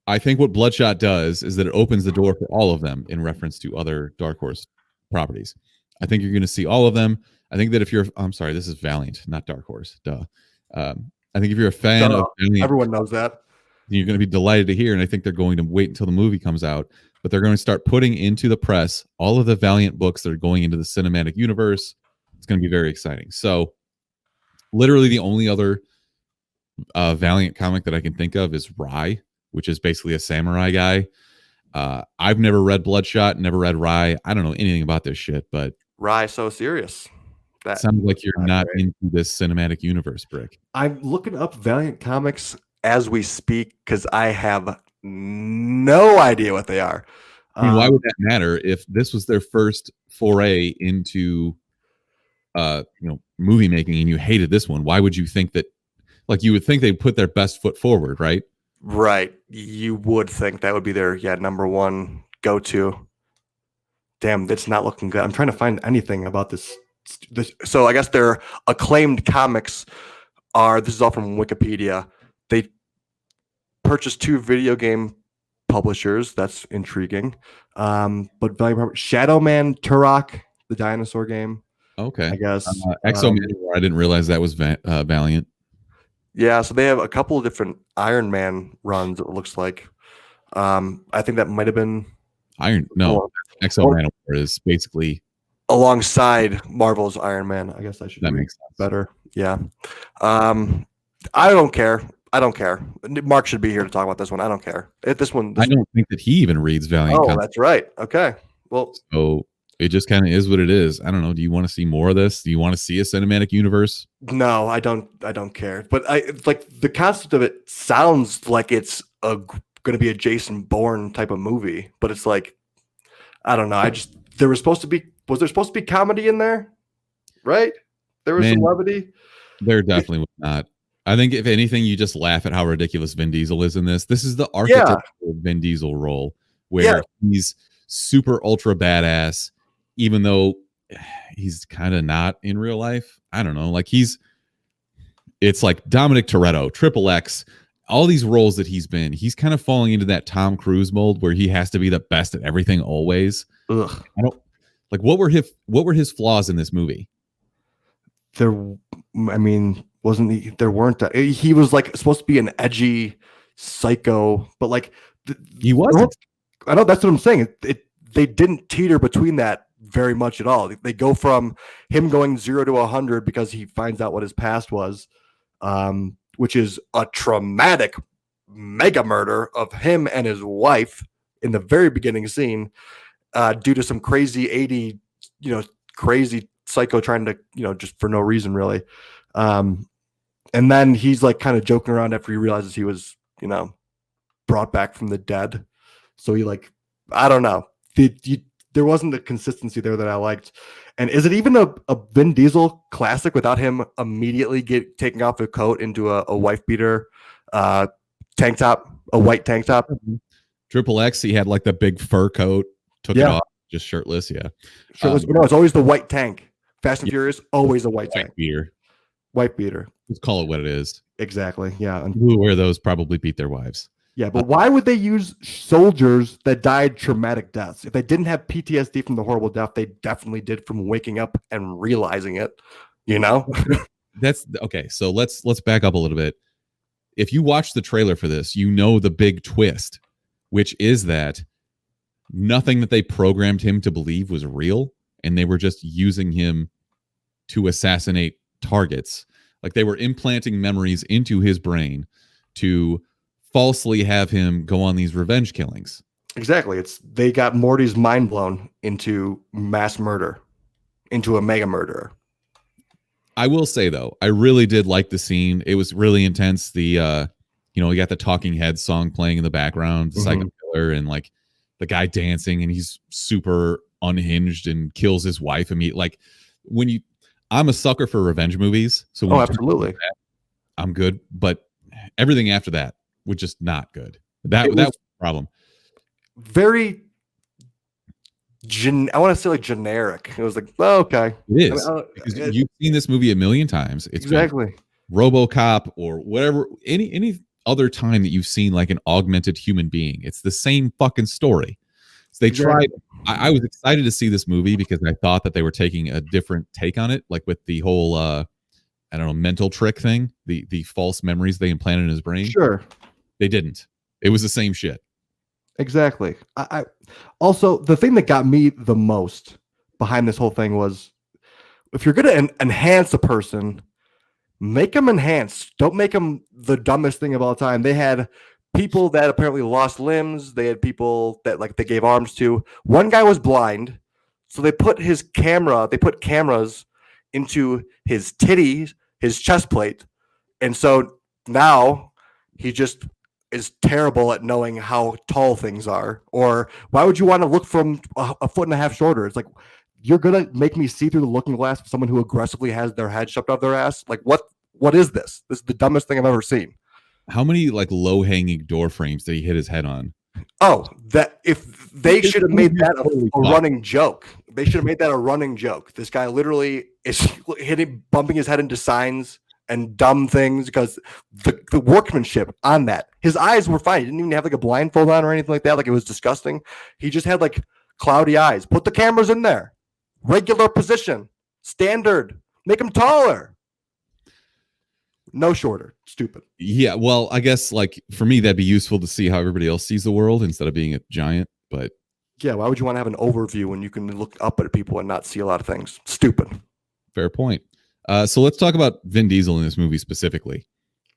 I think what Bloodshot does is that it opens the door for all of them in reference to other Dark Horse properties. I think you're going to see all of them. I think that if you're, I'm sorry, this is Valiant, not Dark Horse. Duh. I think if you're a fan of Valiant, everyone knows that. You're going to be delighted to hear, and I think they're going to wait until the movie comes out, but they're going to start putting into the press all of the Valiant books that are going into the cinematic universe. It's going to be very exciting. So, literally, the only other Valiant comic that I can think of is Rai, which is basically a samurai guy. I've never read Bloodshot, never read Rai. I don't know anything about this shit, but Rai so serious. That sounds like you're not into this cinematic universe, Brick. I'm looking up Valiant comics as we speak because I have no idea what they are. I mean, why would that matter if this was their first foray into movie making and you hated this one? Why would you think that? Like, you would think they'd put their best foot forward, right? Right. You would think that would be their number one go-to. Damn, it's not looking good. I'm trying to find anything about this So I guess their acclaimed comics are. This is all from Wikipedia. They purchased 2 video game publishers. That's intriguing. But Shadow Man, Turok, the dinosaur game. Okay. I guess Exo Manowar, I didn't realize that was Valiant. Yeah, so they have a couple of different Iron Man runs. It looks like. I think that might have been Exo Manowar is basically alongside Marvel's Iron Man. I guess I should. That makes sense. Better. Yeah. I don't care. Mark should be here to talk about this one. I don't care. I don't think that he even reads Valiant. Oh, that's right. Okay. Well, so it just kind of is what it is. I don't know. Do you want to see more of this? Do you want to see a cinematic universe? No, I don't care. But the concept of it sounds like it's going to be a Jason Bourne type of movie. But it's like, I don't know. Was there supposed to be comedy in there? Right? There was some levity. There definitely was not. I think if anything, you just laugh at how ridiculous Vin Diesel is in this. This is the archetypical Vin Diesel role where he's super ultra badass, even though he's kind of not in real life. I don't know. Like it's like Dominic Toretto, Triple X, all these roles that he's been. He's kind of falling into that Tom Cruise mold where he has to be the best at everything always. Ugh. What were his flaws in this movie? There weren't he was like supposed to be an edgy psycho, but like he wasn't. I know, that's what I'm saying. They didn't teeter between that very much at all. They go from him going 0 to 100 because he finds out what his past was, which is a traumatic mega murder of him and his wife in the very beginning scene, due to some crazy 80, crazy psycho trying to, just for no reason really. And then he's like kind of joking around after he realizes he was, brought back from the dead. So he I don't know. There wasn't a consistency there that I liked. And is it even a Vin Diesel classic without him immediately taking off his coat into a wife beater tank top, a white tank top? Triple X, he had like the big fur coat, took it off, just shirtless. Yeah. Shirtless. No, it's always the white tank. Fast and Furious, always a white tank. White beater. Let's call it what it is. Exactly. Yeah. Who wear those probably beat their wives. Yeah, but why would they use soldiers that died traumatic deaths? If they didn't have PTSD from the horrible death, they definitely did from waking up and realizing it. That's okay. So let's back up a little bit. If you watch the trailer for this, the big twist, which is that nothing that they programmed him to believe was real, and they were just using him to assassinate targets. Like they were implanting memories into his brain to falsely have him go on these revenge killings. Exactly. They got Morty's mind blown into mass murder, into a mega murderer. I will say though, I really did like the scene. It was really intense. The we got the Talking Heads song playing in the background, Psycho Killer, and like the guy dancing, and he's super unhinged and kills his wife. Like I'm a sucker for revenge movies. So absolutely, I'm good. But everything after that was just not good. That was the problem. Very, I want to say like generic. It was like, oh, okay. It is. Because you've seen this movie a million times. It's exactly RoboCop or whatever, any other time that you've seen like an augmented human being. It's the same fucking story. So they tried. I was excited to see this movie because I thought that they were taking a different take on it, like with the whole mental trick thing, the false memories they implanted in his brain. Sure. They didn't. It was the same shit. Exactly. I also, the thing that got me the most behind this whole thing was, if you're going to enhance a person, make them enhanced. Don't make them the dumbest thing of all time. They had people that apparently lost limbs. They had people that they gave arms to. One guy was blind, so they put cameras into his titties, his chest plate, and so now he just is terrible at knowing how tall things are. Or why would you want to look from a foot and a half shorter? It's like, you're gonna make me see through the looking glass of someone who aggressively has their head shoved out their ass. Like, what is this? This is the dumbest thing I've ever seen. How many low hanging door frames did he hit his head on? Oh, that if they should have made that Holy a fuck. running joke. They should have made that a running joke. This guy literally is bumping his head into signs and dumb things because the workmanship on that. His eyes were fine. He didn't even have like a blindfold on or anything like that. Like it was disgusting. He just had like cloudy eyes. Put the cameras in there. Regular position. Standard. Make him taller. No shorter. Stupid. Yeah, well, I guess like for me that'd be useful to see how everybody else sees the world instead of being a giant, but Yeah, why would you want to have an overview when you can look up at people and not see a lot of things? Stupid. fair point. So let's talk about Vin Diesel in this movie specifically.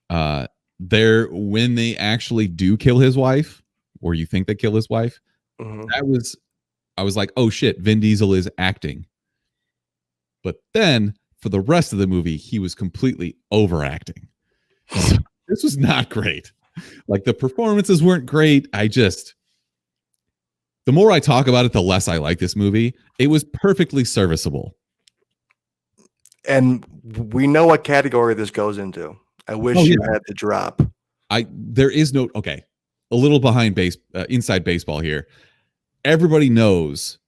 When they actually do kill his wife, or you think they kill his wife, Mhm. I was like, oh shit, Vin Diesel is acting. But then for the rest of the movie, he was completely overacting. So this was not great. Like the performances weren't great. The more I talk about it, the less I like this movie. It was perfectly serviceable. And we know what category this goes into. I wish Oh, you yeah. had the drop. There is no, okay, a little behind inside baseball here. Everybody knows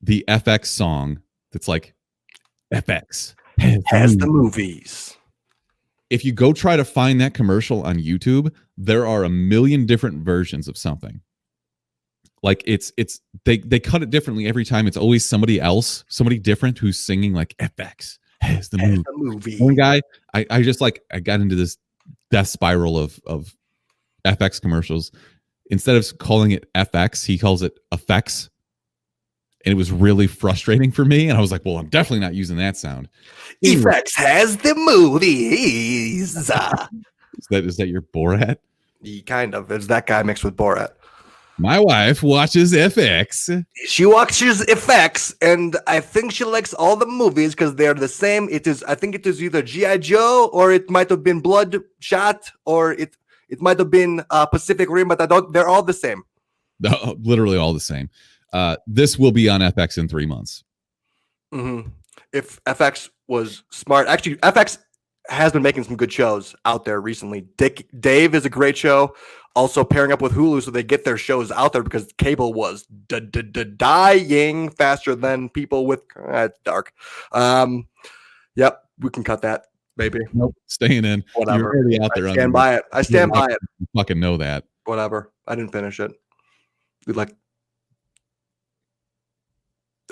the FX song that's like FX Has the movies. If you go try to find that commercial on YouTube, there are a million different versions of something. Like they cut it differently every time. It's always somebody else, somebody different who's singing like FX has the movie. movie. One guy, I got into this death spiral of FX commercials. Instead of calling it FX, he calls it effects. And it was really frustrating for me. And I was like, well, I'm definitely not using that sound. Effects has the movies. Is that your Borat? Kind of. It's that guy mixed with Borat. My wife watches FX. She watches effects, and I think she likes all the movies because they're the same. I think it is either G.I. Joe or it might have been Bloodshot or it might have been Pacific Rim, but they're all the same. Literally all the same. This will be on FX in 3 months. Mm-hmm. If FX was smart, actually, FX has been making some good shows out there recently. Dave is a great show. Also pairing up with Hulu so they get their shows out there because cable was dying faster than people with it's dark. Yep, we can cut that, baby. Nope, staying in. Whatever. You're already out there. I stand by it. I stand by it. You fucking know that. Whatever. I didn't finish it.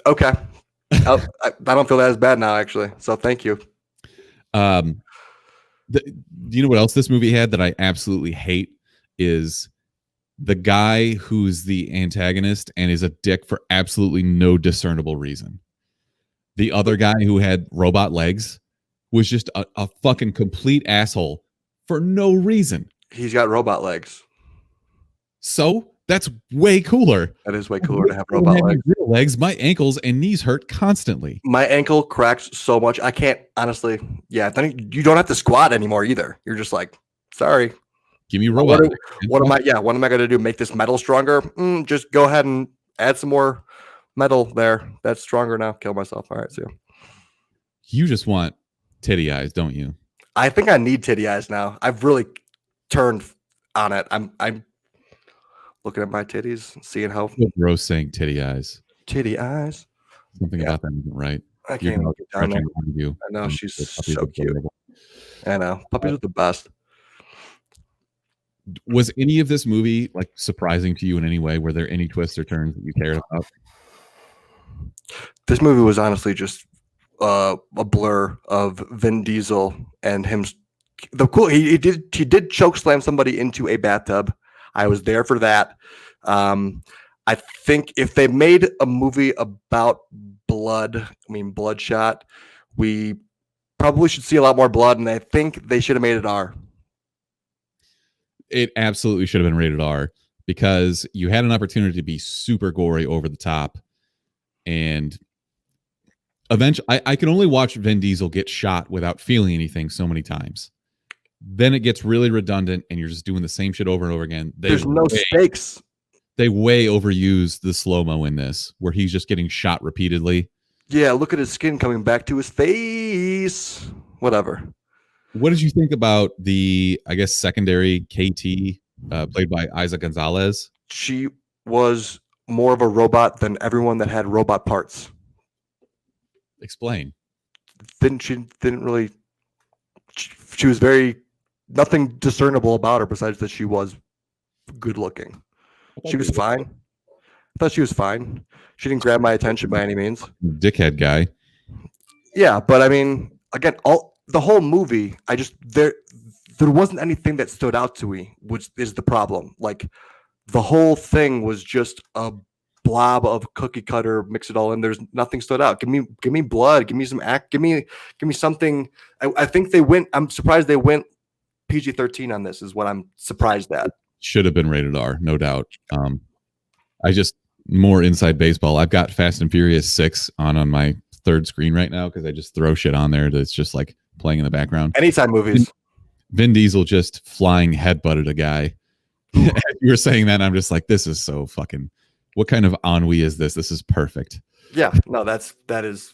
Okay. I don't feel that as bad now, actually. So thank you. Do you know what else this movie had that I absolutely hate is the guy who's the antagonist and is a dick for absolutely no discernible reason. The other guy who had robot legs was just a fucking complete asshole for no reason. He's got robot legs. So that's way cooler. That is way cooler to have robot legs. Real legs. My ankles and knees hurt constantly. My ankle cracks so much. I can't, honestly. Yeah, then you don't have to squat anymore either. You're just like, sorry. Give me robot legs. What am I going to do? Make this metal stronger? Just go ahead and add some more metal there. That's stronger now. Kill myself. All right, see you. You just want titty eyes, don't you? I think I need titty eyes now. I've really turned on it. I'm looking at my titties, seeing how Gross saying titty eyes. titty eyes. Something about that isn't right. I can't look down there. You. I know she's so cute. I know puppies are the best. Was any of this movie like surprising to you in any way? Were there any twists or turns that you cared about? This movie was honestly just a blur of Vin Diesel and him. He did choke slam somebody into a bathtub. I was there for that. I think if they made a movie about Bloodshot, we probably should see a lot more blood, and I think they should have made it R. It absolutely should have been rated R because you had an opportunity to be super gory over the top. And eventually, I can only watch Vin Diesel get shot without feeling anything so many times. Then it gets really redundant and you're just doing the same shit over and over again. There's no stakes. They way overuse the slow-mo in this where he's just getting shot repeatedly. Yeah, look at his skin coming back to his face. Whatever. What did you think about the, I guess, secondary KT played by Isaac Gonzalez? she was more of a robot than everyone that had robot parts. Explain. Didn't really. She was very nothing discernible about her besides that she was good looking. She was fine. I thought she was fine. She didn't grab my attention by any means. Dickhead guy. Yeah, but I mean, again, the whole movie, there wasn't anything that stood out to me, which is the problem. Like the whole thing was just a blob of cookie cutter, mix it all in. There's nothing stood out. Give me blood, give me some act, give me something. I think I'm surprised they went PG-13 on this, is what I'm surprised at. Should have been rated R, no doubt. I just more inside baseball. I've got Fast and Furious 6 on my third screen right now because I just throw shit on there that's just like playing in the background. Anytime movies. Vin Diesel just flying headbutted a guy. You were saying that, and I'm just like, this is so fucking. What kind of ennui is this? This is perfect. Yeah, no, that is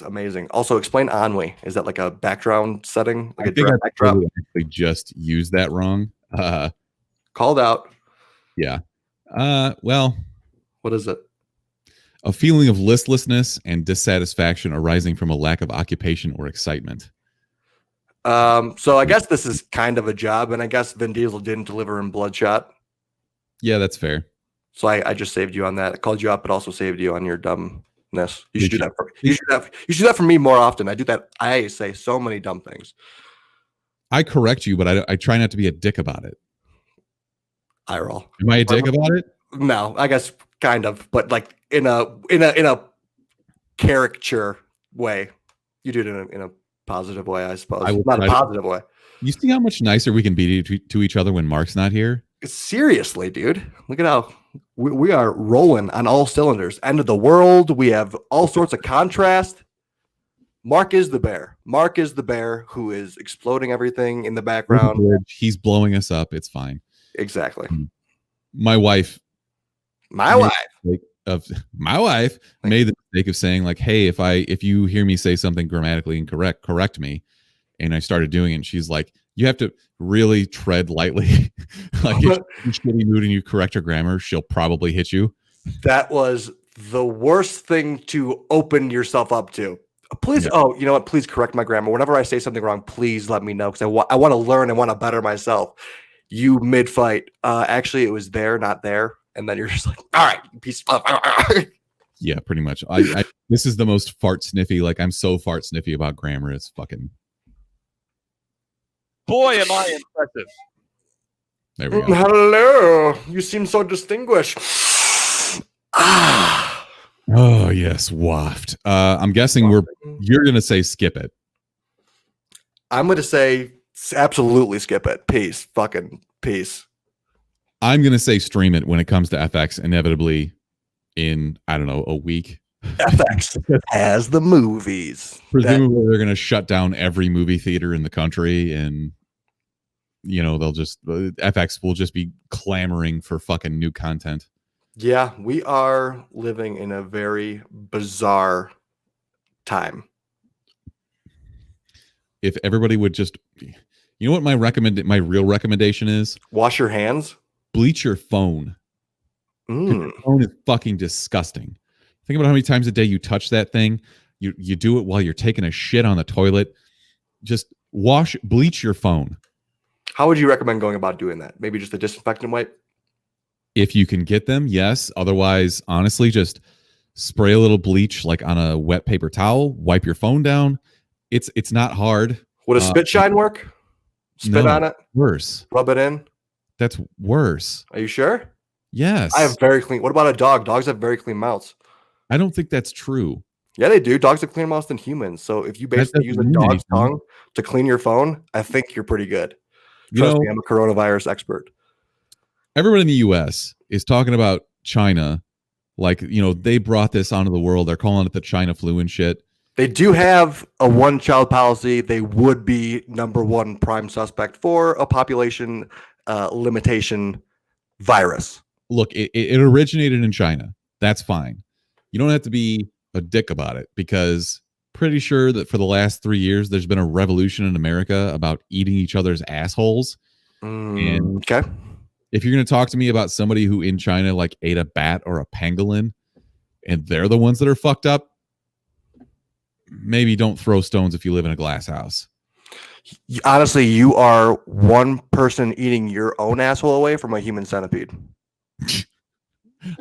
amazing. Also, explain ennui. Is that like a background setting, like a direct backdrop? Actually, just used that wrong. Called out. Yeah. Well, what is it? A feeling of listlessness and dissatisfaction arising from a lack of occupation or excitement. So I guess this is kind of a job, and I guess Vin Diesel didn't deliver in Bloodshot. Yeah, that's fair. So I just saved you on that. I called you out, but also saved you on your dumbness. You should do that. You should do that for me more often. I do that. I say so many dumb things. I correct you, but I try not to be a dick about it. I roll. Am I a dick about it? No, I guess kind of, but like in a caricature way. You do it in a positive way, I suppose. Not a positive way. You see how much nicer we can be to each other when Mark's not here? Seriously, dude. Look at how we are rolling on all cylinders. End of the world. We have all sorts of contrast. Mark is the bear. Mark is the bear who is exploding everything in the background. He's blowing us up. It's fine. Exactly. My wife made the mistake of saying like, hey, if you hear me say something grammatically incorrect, correct me. And I started doing it, and she's like, you have to really tread lightly. Like if you're in a shitty mood and you correct her grammar, she'll probably hit you. That was the worst thing to open yourself up to. Please, oh, you know what? Please correct my grammar. Whenever I say something wrong, please let me know, because I want to learn and want to better myself. You mid-fight. Actually, it was there, not there. And then you're just like, all right, piece of Yeah, pretty much. This is the most fart sniffy. Like, I'm so fart sniffy about grammar. It's fucking. Boy, am I impressive. There we go. Hello. You seem so distinguished. Oh, yes. Waft. I'm guessing you're going to say skip it. I'm going to say absolutely skip it. Peace. Fucking peace. I'm going to say stream it when it comes to FX, inevitably in, I don't know, a week. FX has the movies. Presumably they're going to shut down every movie theater in the country, and they'll just FX will just be clamoring for fucking new content. Yeah, we are living in a very bizarre time. If everybody would just, what my real recommendation is? Wash your hands. Bleach your phone. Your phone is fucking disgusting. Think about how many times a day you touch that thing. You do it while you're taking a shit on the toilet. Just bleach your phone. How would you recommend going about doing that? Maybe just a disinfectant wipe? If you can get them, yes. Otherwise, honestly, just spray a little bleach like on a wet paper towel, wipe your phone down. It's not hard. Would a spit shine work? Spit on it? Worse. Rub it in? That's worse. Are you sure? Yes. I have very clean. What about a dog? Dogs have very clean mouths. I don't think that's true. Yeah, they do. Dogs have cleaner mouths than humans. So if you basically use a dog's tongue to clean your phone, I think you're pretty good. Trust me, I'm a coronavirus expert. Everyone in the U.S. is talking about China. Like, they brought this onto the world. They're calling it the China flu and shit. They do have a one-child policy. They would be number one prime suspect for a population limitation virus. Look, it originated in China. That's fine. You don't have to be a dick about it, because pretty sure that for the last 3 years, there's been a revolution in America about eating each other's assholes. Okay. if you're going to talk to me about somebody who in China like ate a bat or a pangolin and they're the ones that are fucked up, maybe don't throw stones if you live in a glass house. Honestly, you are one person eating your own asshole away from a human centipede.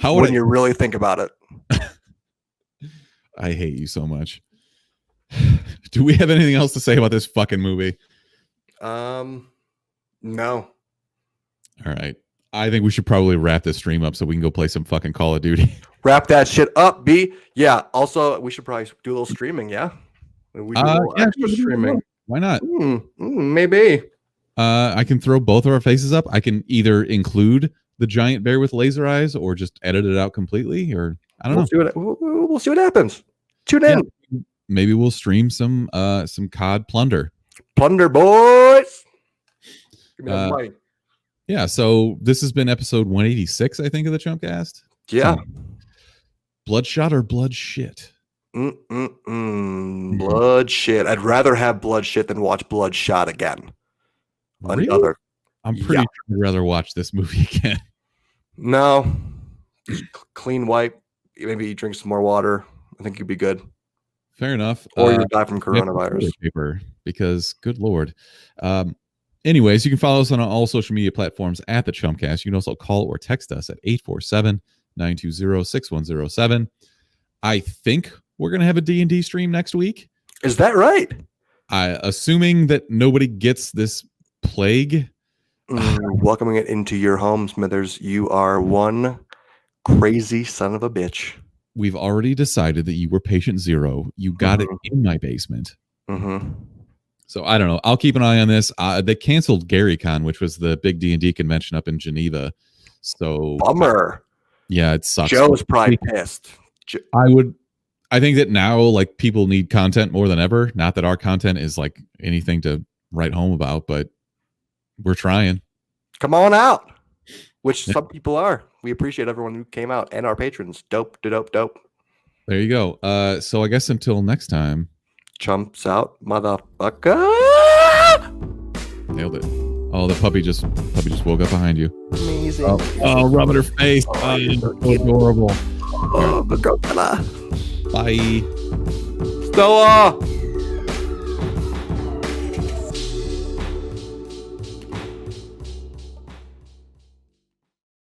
How would when you really think about it? I hate you so much. Do we have anything else to say about this fucking movie? No. All right. I think we should probably wrap this stream up so we can go play some fucking Call of Duty. Wrap that shit up, B. Yeah. Also, we should probably do a little streaming. Yeah. We do a little extra streaming. Why not? Maybe. I can throw both of our faces up. I can either include the giant bear with laser eyes or just edit it out completely, or I don't know. We'll see what happens. Tune in. Yeah, maybe we'll stream some COD Plunder. Plunder, boys. Give me that money. Yeah, so this has been episode 186, I think, of the Chumpcast. Yeah. Bloodshot or Bloodshit? Bloodshit. I'd rather have Bloodshit than watch Bloodshot again. Really? I'm pretty sure I'd rather watch this movie again. No. Just clean wipe. Maybe drink some more water. I think you'd be good. Fair enough. Or you die from coronavirus. Paper, because good Lord. Anyways, you can follow us on all social media platforms at the Chumpcast. You can also call or text us at 847-920-6107. I think we're going to have a D&D stream next week. Is that right? Assuming that nobody gets this plague. Welcoming it into your home, Smithers. You are one crazy son of a bitch. We've already decided that you were patient zero. You got it in my basement. So I don't know. I'll keep an eye on this. They canceled GaryCon, which was the big D&D convention up in Geneva. So bummer. Yeah, it sucks. Joe's probably pissed. I think that now like people need content more than ever. Not that our content is like anything to write home about, but we're trying. Come on out. Which some people are. We appreciate everyone who came out and our patrons. Dope. There you go. So I guess until next time. Chumps out, motherfucker. Nailed it. Oh, the puppy just woke up behind you. Amazing. Oh, rubbing her face. Oh, adorable. Oh, the gorilla. Bye. Stella.